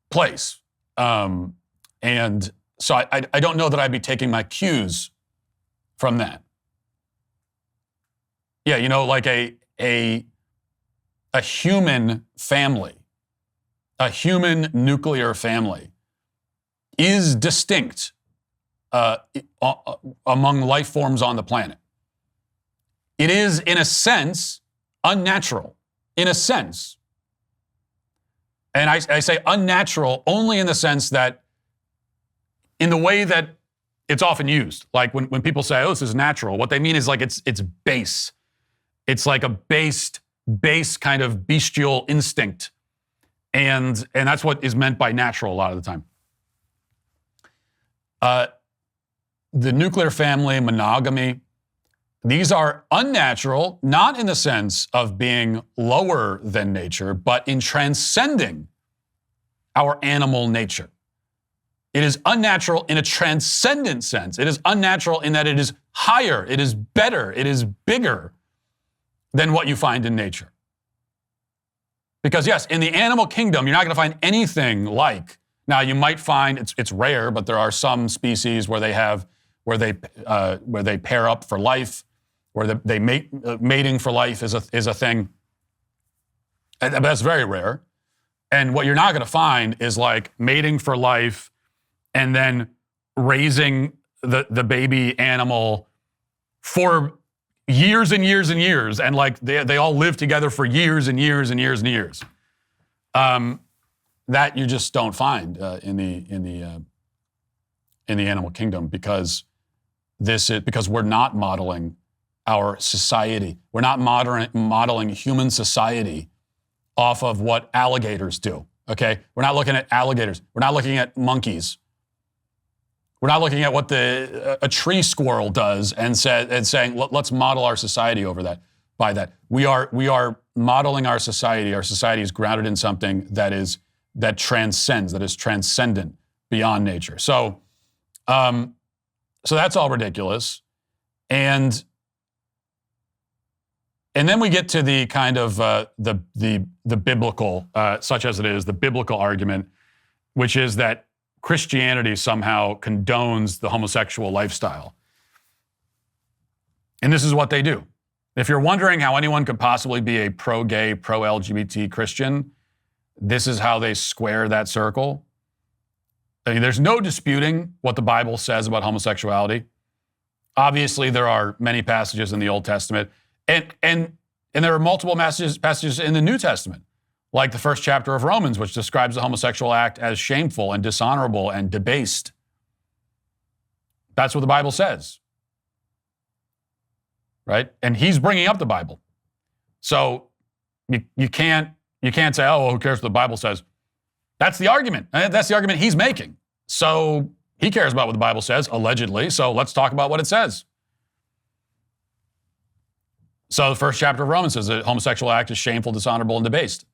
place. And so I don't know that I'd be taking my cues from that. Yeah, like a human family, a human nuclear family is distinct among life forms on the planet. It is, in a sense, unnatural. In a sense. And I say unnatural only in the sense that, in the way that it's often used. Like when people say, oh, this is natural, what they mean is like it's base. It's like a base kind of bestial instinct. And that's what is meant by natural a lot of the time. The nuclear family, monogamy, these are unnatural, not in the sense of being lower than nature, but in transcending our animal nature. It is unnatural in a transcendent sense. It is unnatural in that it is higher, it is better, it is bigger than what you find in nature. Because yes, in the animal kingdom, you're not going to find anything like. Now you might find it's rare, but there are some species where they pair up for life, where they mating for life is a thing. But that's very rare. And what you're not going to find is like mating for life and then raising the baby animal for years and years and years, and like they all live together for years and years and years and years. That you just don't find in the animal kingdom, because we're not modeling our society. We're not modeling human society off of what alligators do. Okay, we're not looking at alligators. We're not looking at monkeys. We're not looking at what a tree squirrel does and saying, let's model our society by that. We are modeling our society. Our society is grounded in something that transcends, that is transcendent beyond nature. So that's all ridiculous. And then we get to the kind of the biblical, such as it is, the biblical argument, which is that Christianity somehow condones the homosexual lifestyle. And this is what they do. If you're wondering how anyone could possibly be a pro-gay, pro-LGBT Christian, this is how they square that circle. I mean, there's no disputing what the Bible says about homosexuality. Obviously, there are many passages in the Old Testament, and there are multiple passages in the New Testament, like the first chapter of Romans, which describes the homosexual act as shameful and dishonorable and debased. That's what the Bible says, right? And he's bringing up the Bible. So you can't say, oh, well, who cares what the Bible says? That's the argument. That's the argument he's making. So he cares about what the Bible says, allegedly. So let's talk about what it says. So the first chapter of Romans says the homosexual act is shameful, dishonorable, and debased.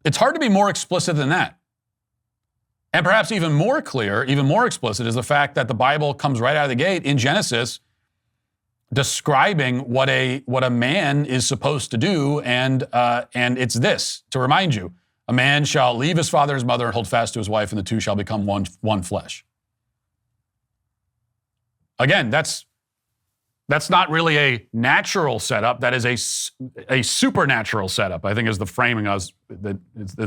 It's hard to be more explicit than that. And perhaps even more clear, even more explicit, is the fact that the Bible comes right out of the gate in Genesis describing what a man is supposed to do, and it's this, to remind you: a man shall leave his father and his mother and hold fast to his wife, and the two shall become one flesh. Again, that's That's not really a natural setup. That is a supernatural setup, I think is the framing is the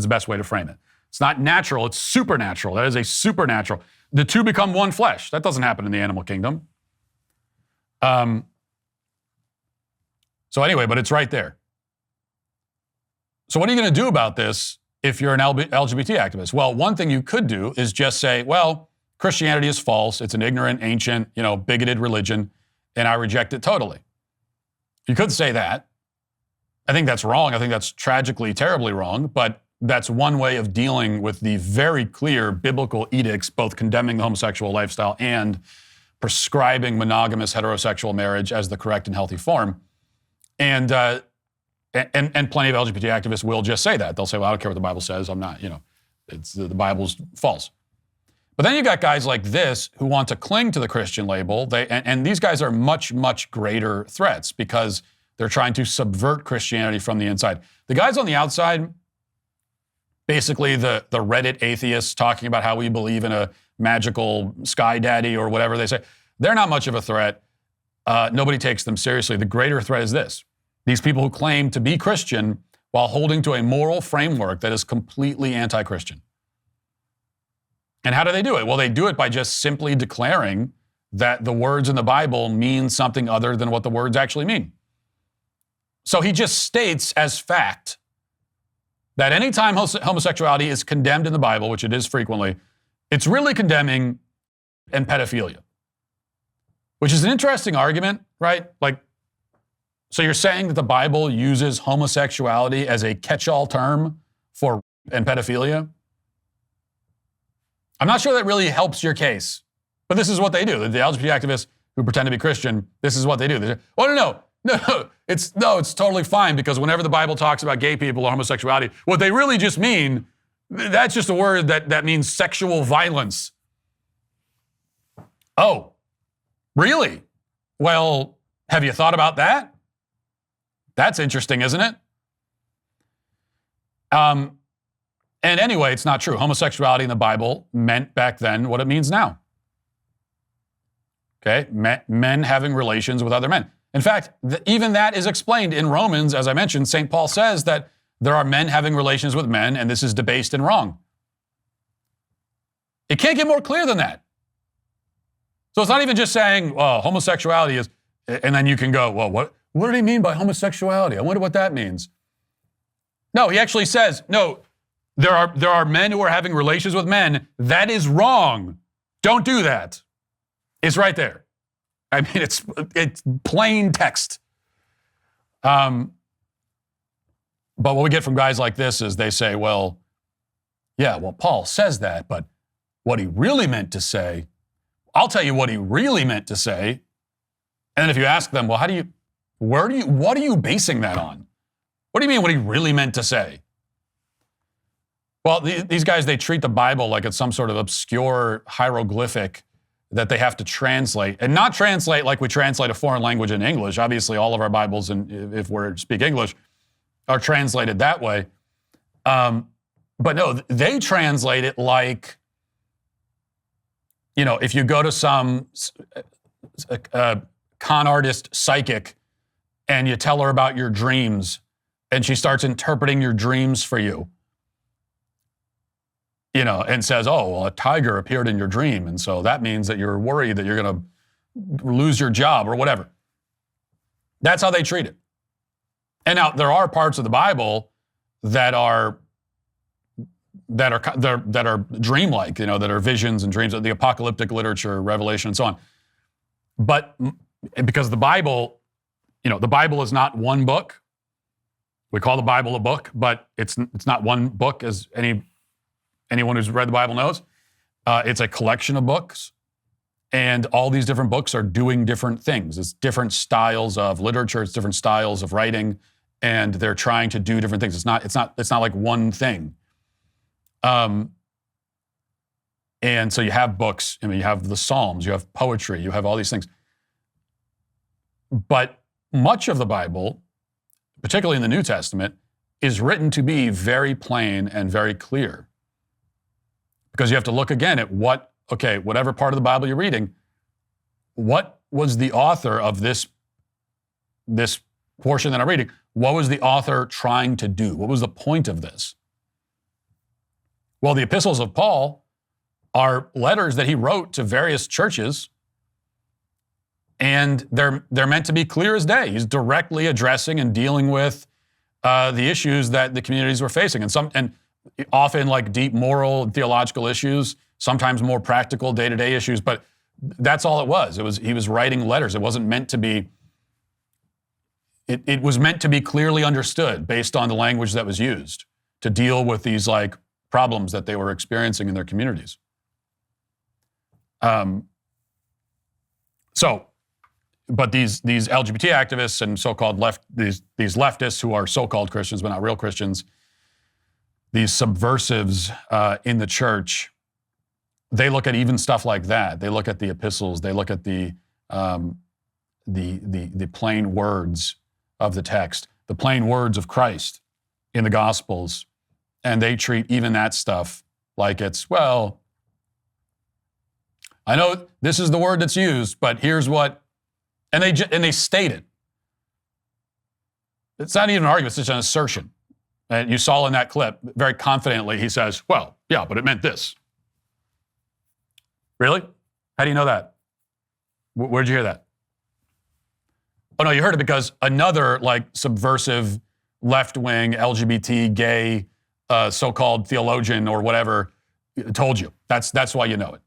best way to frame it. It's not natural, it's supernatural. That is a supernatural. The two become one flesh. That doesn't happen in the animal kingdom. So anyway, but it's right there. So what are you going to do about this if you're an LGBT activist? Well, one thing you could do is just say, well, Christianity is false. It's an ignorant, ancient, bigoted religion, and I reject it totally. You could say that. I think that's wrong. I think that's tragically, terribly wrong, but that's one way of dealing with the very clear biblical edicts, both condemning the homosexual lifestyle and prescribing monogamous heterosexual marriage as the correct and healthy form. And plenty of LGBT activists will just say that. They'll say, well, I don't care what the Bible says. I'm not, the Bible's false. But then you got guys like this who want to cling to the Christian label. And these guys are much, much greater threats because they're trying to subvert Christianity from the inside. The guys on the outside, basically the Reddit atheists talking about how we believe in a magical sky daddy or whatever they say, they're not much of a threat. Nobody takes them seriously. The greater threat is this. These people who claim to be Christian while holding to a moral framework that is completely anti-Christian. And how do they do it? Well, they do it by just simply declaring that the words in the Bible mean something other than what the words actually mean. So he just states as fact that anytime homosexuality is condemned in the Bible, which it is frequently, it's really condemning and pedophilia, which is an interesting argument, right? So you're saying that the Bible uses homosexuality as a catch-all term for rape and pedophilia? I'm not sure that really helps your case, but this is what they do. The LGBT activists who pretend to be Christian, this is what they do. They say, oh, no, it's totally fine because whenever the Bible talks about gay people or homosexuality, what they really just mean, that's just a word that means sexual violence. Oh, really? Well, have you thought about that? That's interesting, isn't it? And anyway, it's not true. Homosexuality in the Bible meant back then what it means now. Okay? Men having relations with other men. In fact, even that is explained in Romans. As I mentioned, St. Paul says that there are men having relations with men, and this is debased and wrong. It can't get more clear than that. So it's not even just saying, well, homosexuality is, and then you can go, well, what did he mean by homosexuality? I wonder what that means. No, he actually says, no, there are men who are having relations with men. That is wrong. Don't do that. It's right there. I mean, it's plain text. But what we get from guys like this is they say, well, Paul says that, but what he really meant to say, I'll tell you what he really meant to say. And then if you ask them, well, what are you basing that on? What do you mean what he really meant to say? Well, these guys, they treat the Bible like it's some sort of obscure hieroglyphic that they have to translate, and not translate like we translate a foreign language in English. Obviously, all of our Bibles, and if we speak English, are translated that way. But no, they translate it like, if you go to some con artist psychic and you tell her about your dreams, and she starts interpreting your dreams for you, and says, oh, well, a tiger appeared in your dream, and so that means that you're worried that you're going to lose your job or whatever. That's how they treat it. And now there are parts of the Bible that are dreamlike, that are visions and dreams, the apocalyptic literature, Revelation, and so on. But because the Bible is not one book. We call the Bible a book, but it's not one book, as anyone who's read the Bible knows. It's a collection of books, and all these different books are doing different things. It's different styles of literature, it's different styles of writing, and they're trying to do different things. It's not like one thing. And so you have books, you have the Psalms, you have poetry, you have all these things. But much of the Bible, particularly in the New Testament, is written to be very plain and very clear. Because you have to look again at whatever part of the Bible you're reading, what was the author of this portion that I'm reading? What was the author trying to do? What was the point of this? Well, the epistles of Paul are letters that he wrote to various churches, and they're meant to be clear as day. He's directly addressing and dealing with the issues that the communities were facing, and often like deep moral and theological issues, sometimes more practical day-to-day issues, but that's all it was. He was writing letters. It wasn't meant to be. It was meant to be clearly understood based on the language that was used to deal with these like problems that they were experiencing in their communities. But these LGBT activists and so-called these leftists who are so-called Christians but not real Christians, these subversives in the church, they look at even stuff like that. They look at the epistles. They look at the plain words of the text, the plain words of Christ in the Gospels, and they treat even that stuff like it's, well, I know this is the word that's used, but here's what, and they state it. It's not even an argument, it's just an assertion. And you saw in that clip, very confidently, he says, well, yeah, but it meant this. Really? How do you know that? Where'd you hear that? Oh, no, you heard it because another like subversive left-wing LGBT gay so-called theologian or whatever told you. That's why you know it.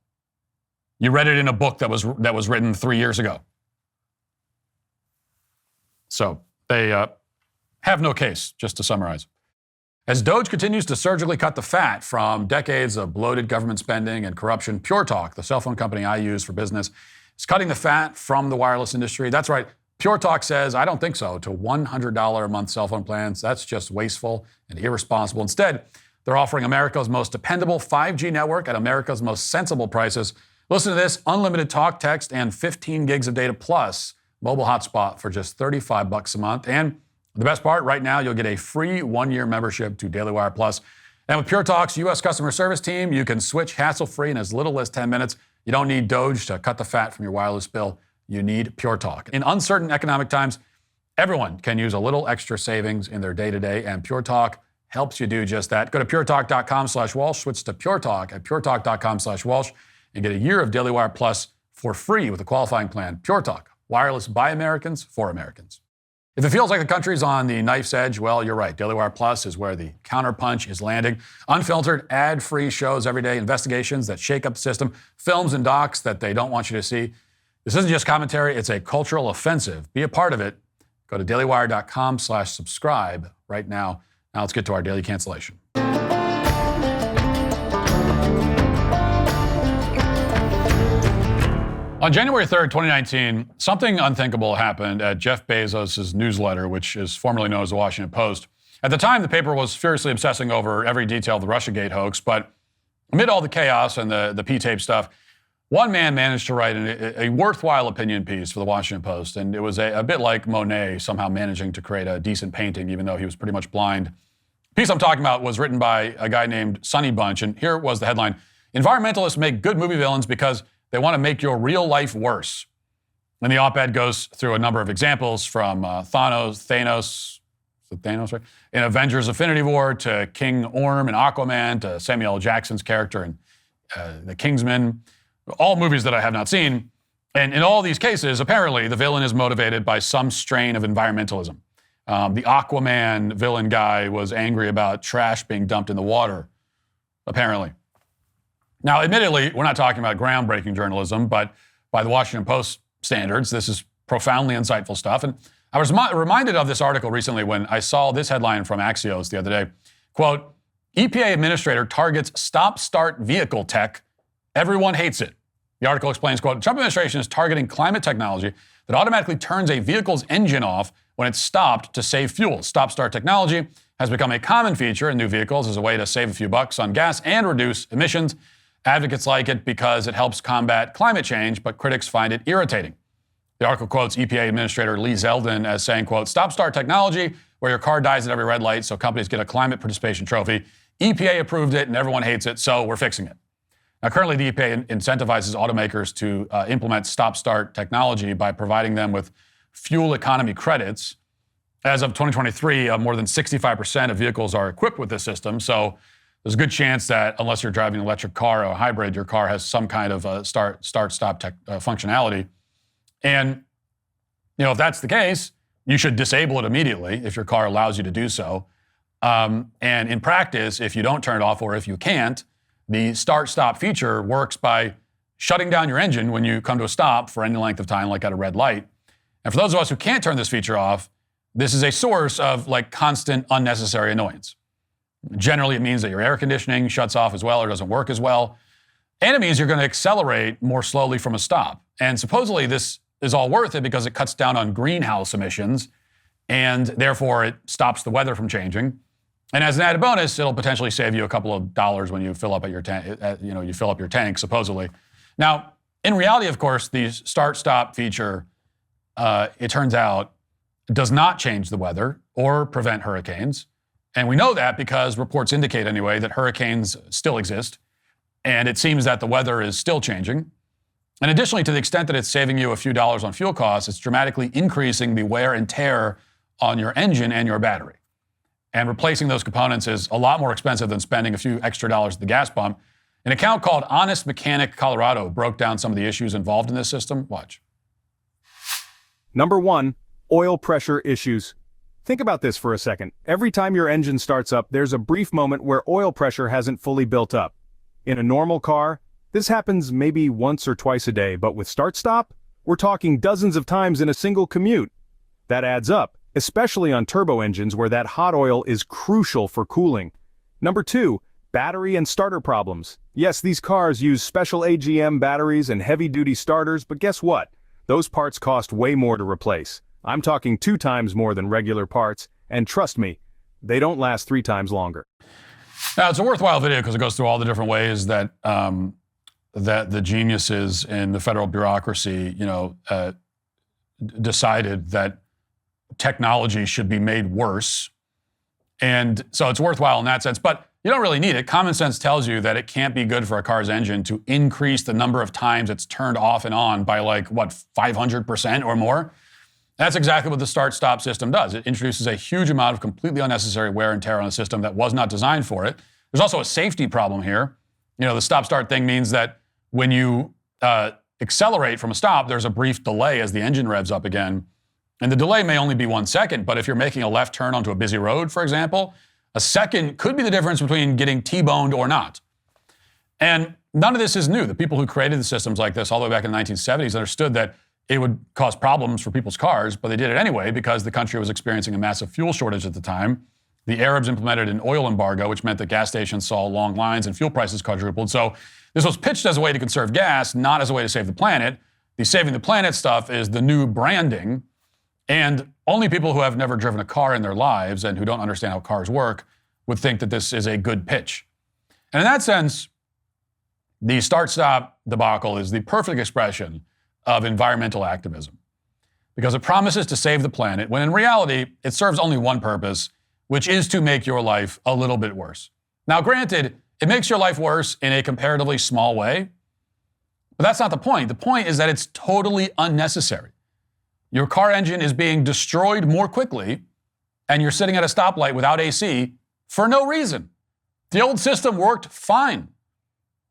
You read it in a book that was written 3 years ago. So they have no case, just to summarize. As Doge continues to surgically cut the fat from decades of bloated government spending and corruption, Pure Talk, the cell phone company I use for business, is cutting the fat from the wireless industry. That's right. Pure Talk says, I don't think so, to $100 a month cell phone plans. That's just wasteful and irresponsible. Instead, they're offering America's most dependable 5G network at America's most sensible prices. Listen to this, unlimited talk, text, and 15 gigs of data plus mobile hotspot for just $35 a month. And the best part, right now, you'll get a free 1-year membership to Daily Wire Plus. And with Pure Talk's U.S. customer service team, you can switch hassle-free in as little as 10 minutes. You don't need Doge to cut the fat from your wireless bill. You need Pure Talk. In uncertain economic times, everyone can use a little extra savings in their day-to-day, and Pure Talk helps you do just that. Go to puretalk.com/Walsh, switch to Pure Talk at puretalk.com/Walsh, and get a year of Daily Wire Plus for free with a qualifying plan. Pure Talk, wireless by Americans for Americans. If it feels like the country's on the knife's edge, well, you're right. Daily Wire Plus is where the counterpunch is landing. Unfiltered, ad-free shows every day, investigations that shake up the system, films and docs that they don't want you to see. This isn't just commentary, it's a cultural offensive. Be a part of it. Go to dailywire.com/subscribe right now. Now let's get to our daily cancellation. On January 3rd, 2019, something unthinkable happened at Jeff Bezos' newsletter, which is formerly known as the Washington Post. At the time, the paper was furiously obsessing over every detail of the Russiagate hoax, but amid all the chaos and the P-tape stuff, one man managed to write a worthwhile opinion piece for the Washington Post, and it was a bit like Monet somehow managing to create a decent painting, even though he was pretty much blind. The piece I'm talking about was written by a guy named Sonny Bunch, and here was the headline: Environmentalists make good movie villains because they want to make your real life worse. And the op-ed goes through a number of examples from Thanos, right? In Avengers Infinity War, to King Orm in Aquaman, to Samuel L. Jackson's character in The Kingsman. All movies that I have not seen. And in all these cases, apparently, the villain is motivated by some strain of environmentalism. The Aquaman villain guy was angry about trash being dumped in the water, apparently. Now, admittedly, we're not talking about groundbreaking journalism, but by the Washington Post standards, this is profoundly insightful stuff. And I was reminded of this article recently when I saw this headline from Axios the other day. Quote, EPA administrator targets stop-start vehicle tech. Everyone hates it. The article explains, quote, Trump administration is targeting climate technology that automatically turns a vehicle's engine off when it's stopped to save fuel. Stop-start technology has become a common feature in new vehicles as a way to save a few bucks on gas and reduce emissions. Advocates like it because it helps combat climate change, but critics find it irritating. The article quotes EPA Administrator Lee Zeldin as saying, quote, stop-start technology where your car dies at every red light so companies get a climate participation trophy. EPA approved it and everyone hates it, so we're fixing it. Now, currently, the EPA incentivizes automakers to implement stop-start technology by providing them with fuel economy credits. As of 2023, more than 65% of vehicles are equipped with this system. So there's a good chance that unless you're driving an electric car or a hybrid, your car has some kind of start-stop functionality. And if that's the case, you should disable it immediately if your car allows you to do so. And in practice, if you don't turn it off or if you can't, the start-stop feature works by shutting down your engine when you come to a stop for any length of time, like at a red light. And for those of us who can't turn this feature off, this is a source of constant unnecessary annoyance. Generally, it means that your air conditioning shuts off as well or doesn't work as well. And it means you're going to accelerate more slowly from a stop. And supposedly this is all worth it because it cuts down on greenhouse emissions and therefore it stops the weather from changing. And as an added bonus, it'll potentially save you a couple of dollars when you fill up at your tank. You fill up your tank supposedly. Now, in reality, of course, the start-stop feature, it turns out, does not change the weather or prevent hurricanes. And we know that because reports indicate anyway that hurricanes still exist. And it seems that the weather is still changing. And additionally, to the extent that it's saving you a few dollars on fuel costs, it's dramatically increasing the wear and tear on your engine and your battery. And replacing those components is a lot more expensive than spending a few extra dollars at the gas pump. An account called Honest Mechanic Colorado broke down some of the issues involved in this system. Watch. Number 1, oil pressure issues. Think about this for a second. Every time your engine starts up, there's a brief moment where oil pressure hasn't fully built up. In a normal car, this happens maybe once or twice a day, but with start-stop, we're talking dozens of times in a single commute. That adds up, especially on turbo engines where that hot oil is crucial for cooling. Number 2, battery and starter problems. Yes, these cars use special AGM batteries and heavy-duty starters, but guess what? Those parts cost way more to replace. I'm talking 2 times more than regular parts, and trust me, they don't last 3 times longer. Now, it's a worthwhile video because it goes through all the different ways that that the geniuses in the federal bureaucracy, decided that technology should be made worse. And so it's worthwhile in that sense, but you don't really need it. Common sense tells you that it can't be good for a car's engine to increase the number of times it's turned off and on by 500% or more. That's exactly what the start-stop system does. It introduces a huge amount of completely unnecessary wear and tear on a system that was not designed for it. There's also a safety problem here. The stop-start thing means that when you accelerate from a stop, there's a brief delay as the engine revs up again. And the delay may only be 1 second, but if you're making a left turn onto a busy road, for example, a second could be the difference between getting T-boned or not. And none of this is new. The people who created the systems like this all the way back in the 1970s understood that it would cause problems for people's cars, but they did it anyway because the country was experiencing a massive fuel shortage at the time. The Arabs implemented an oil embargo, which meant that gas stations saw long lines and fuel prices quadrupled. So this was pitched as a way to conserve gas, not as a way to save the planet. The saving the planet stuff is the new branding. And only people who have never driven a car in their lives and who don't understand how cars work would think that this is a good pitch. And in that sense, the start-stop debacle is the perfect expression of environmental activism because it promises to save the planet when in reality, it serves only one purpose, which is to make your life a little bit worse. Now, granted, it makes your life worse in a comparatively small way, but that's not the point. The point is that it's totally unnecessary. Your car engine is being destroyed more quickly, and you're sitting at a stoplight without AC for no reason. The old system worked fine.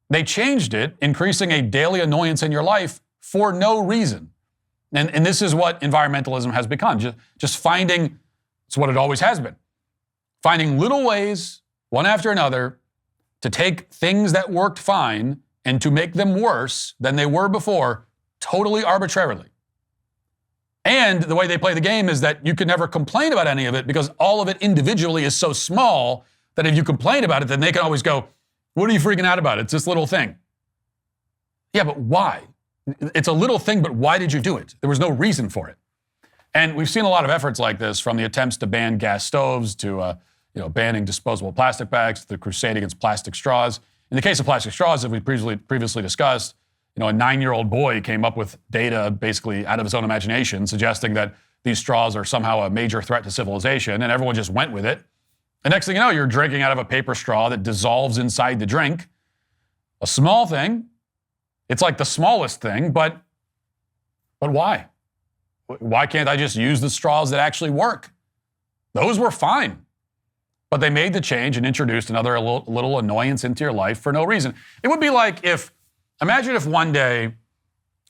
They changed it, increasing a daily annoyance in your life for no reason. And this is what environmentalism has become. Just finding, it's what it always has been. Finding little ways, one after another, to take things that worked fine and to make them worse than they were before, totally arbitrarily. And the way they play the game is that you can never complain about any of it because all of it individually is so small that if you complain about it, then they can always go, what are you freaking out about? It's this little thing. Yeah, but why? It's a little thing, but why did you do it? There was no reason for it. And we've seen a lot of efforts like this, from the attempts to ban gas stoves to banning disposable plastic bags to the crusade against plastic straws. In the case of plastic straws, as we previously discussed, a 9-year-old boy came up with data basically out of his own imagination suggesting that these straws are somehow a major threat to civilization, and everyone just went with it. The next thing you know, you're drinking out of a paper straw that dissolves inside the drink. A small thing. It's like the smallest thing, but why? Why can't I just use the straws that actually work? Those were fine. But they made the change and introduced another little annoyance into your life for no reason. It would be like imagine if one day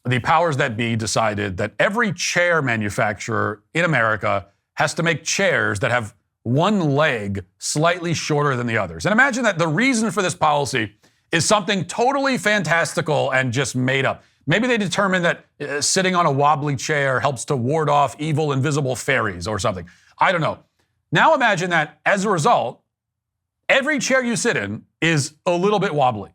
the powers that be decided that every chair manufacturer in America has to make chairs that have one leg slightly shorter than the others. And imagine that the reason for this policy is something totally fantastical and just made up. Maybe they determined that sitting on a wobbly chair helps to ward off evil, invisible fairies or something. I don't know. Now imagine that as a result, every chair you sit in is a little bit wobbly.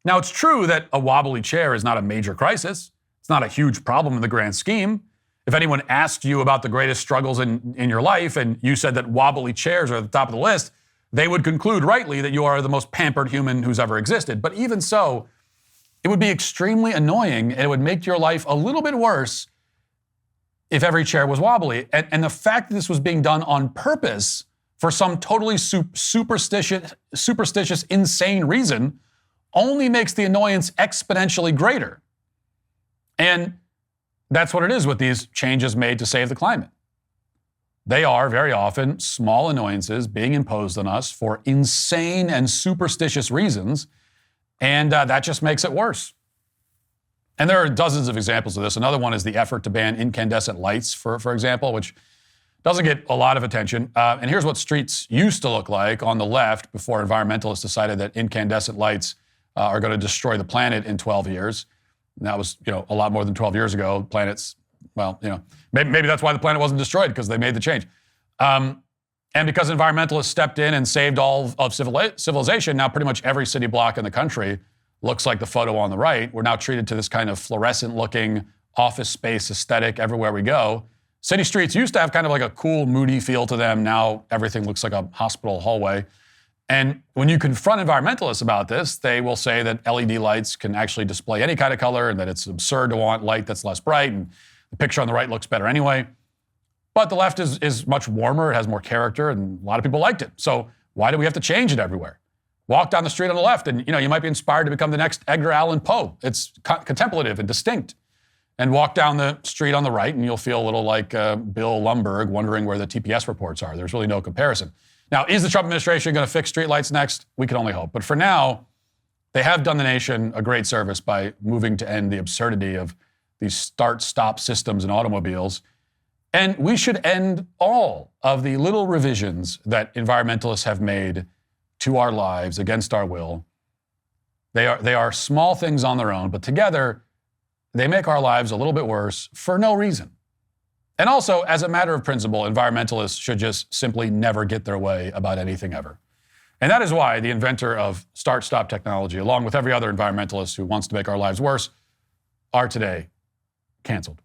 Now, it's true that a wobbly chair is not a major crisis. It's not a huge problem in the grand scheme. If anyone asked you about the greatest struggles in your life and you said that wobbly chairs are at the top of the list, they would conclude rightly that you are the most pampered human who's ever existed. But even so, it would be extremely annoying and it would make your life a little bit worse if every chair was wobbly. And the fact that this was being done on purpose for some totally superstitious, insane reason only makes the annoyance exponentially greater. And that's what it is with these changes made to save the climate. They are very often small annoyances being imposed on us for insane and superstitious reasons, and that just makes it worse. And there are dozens of examples of this. Another one is the effort to ban incandescent lights, for example, which doesn't get a lot of attention. And here's what streets used to look like on the left before environmentalists decided that incandescent lights are going to destroy the planet in 12 years. And that was, a lot more than 12 years ago. Planets, maybe that's why the planet wasn't destroyed, because they made the change. And because environmentalists stepped in and saved all of civilization, now pretty much every city block in the country looks like the photo on the right. We're now treated to this kind of fluorescent-looking office space aesthetic everywhere we go. City streets used to have kind of like a cool, moody feel to them. Now everything looks like a hospital hallway. And when you confront environmentalists about this, they will say that LED lights can actually display any kind of color and that it's absurd to want light that's less bright, and the picture on the right looks better anyway. But the left is much warmer, it has more character, and a lot of people liked it. So why do we have to change it everywhere? Walk down the street on the left and you might be inspired to become the next Edgar Allan Poe. It's contemplative and distinct. And walk down the street on the right and you'll feel a little like Bill Lumbergh wondering where the TPS reports are. There's really no comparison. Now, is the Trump administration going to fix streetlights next? We can only hope. But for now, they have done the nation a great service by moving to end the absurdity of these start-stop systems in automobiles. And we should end all of the little revisions that environmentalists have made to our lives against our will. They are small things on their own, but together, they make our lives a little bit worse for no reason. And also, as a matter of principle, environmentalists should just simply never get their way about anything ever. And that is why the inventor of start-stop technology, along with every other environmentalist who wants to make our lives worse, are today canceled.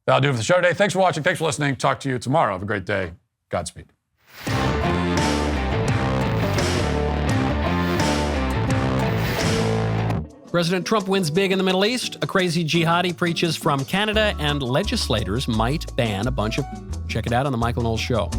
That'll do it for the show today. Thanks for watching. Thanks for listening. Talk to you tomorrow. Have a great day. Godspeed. President Trump wins big in the Middle East. A crazy jihadi preaches from Canada, and legislators might ban a bunch of... Check it out on The Michael Knowles Show.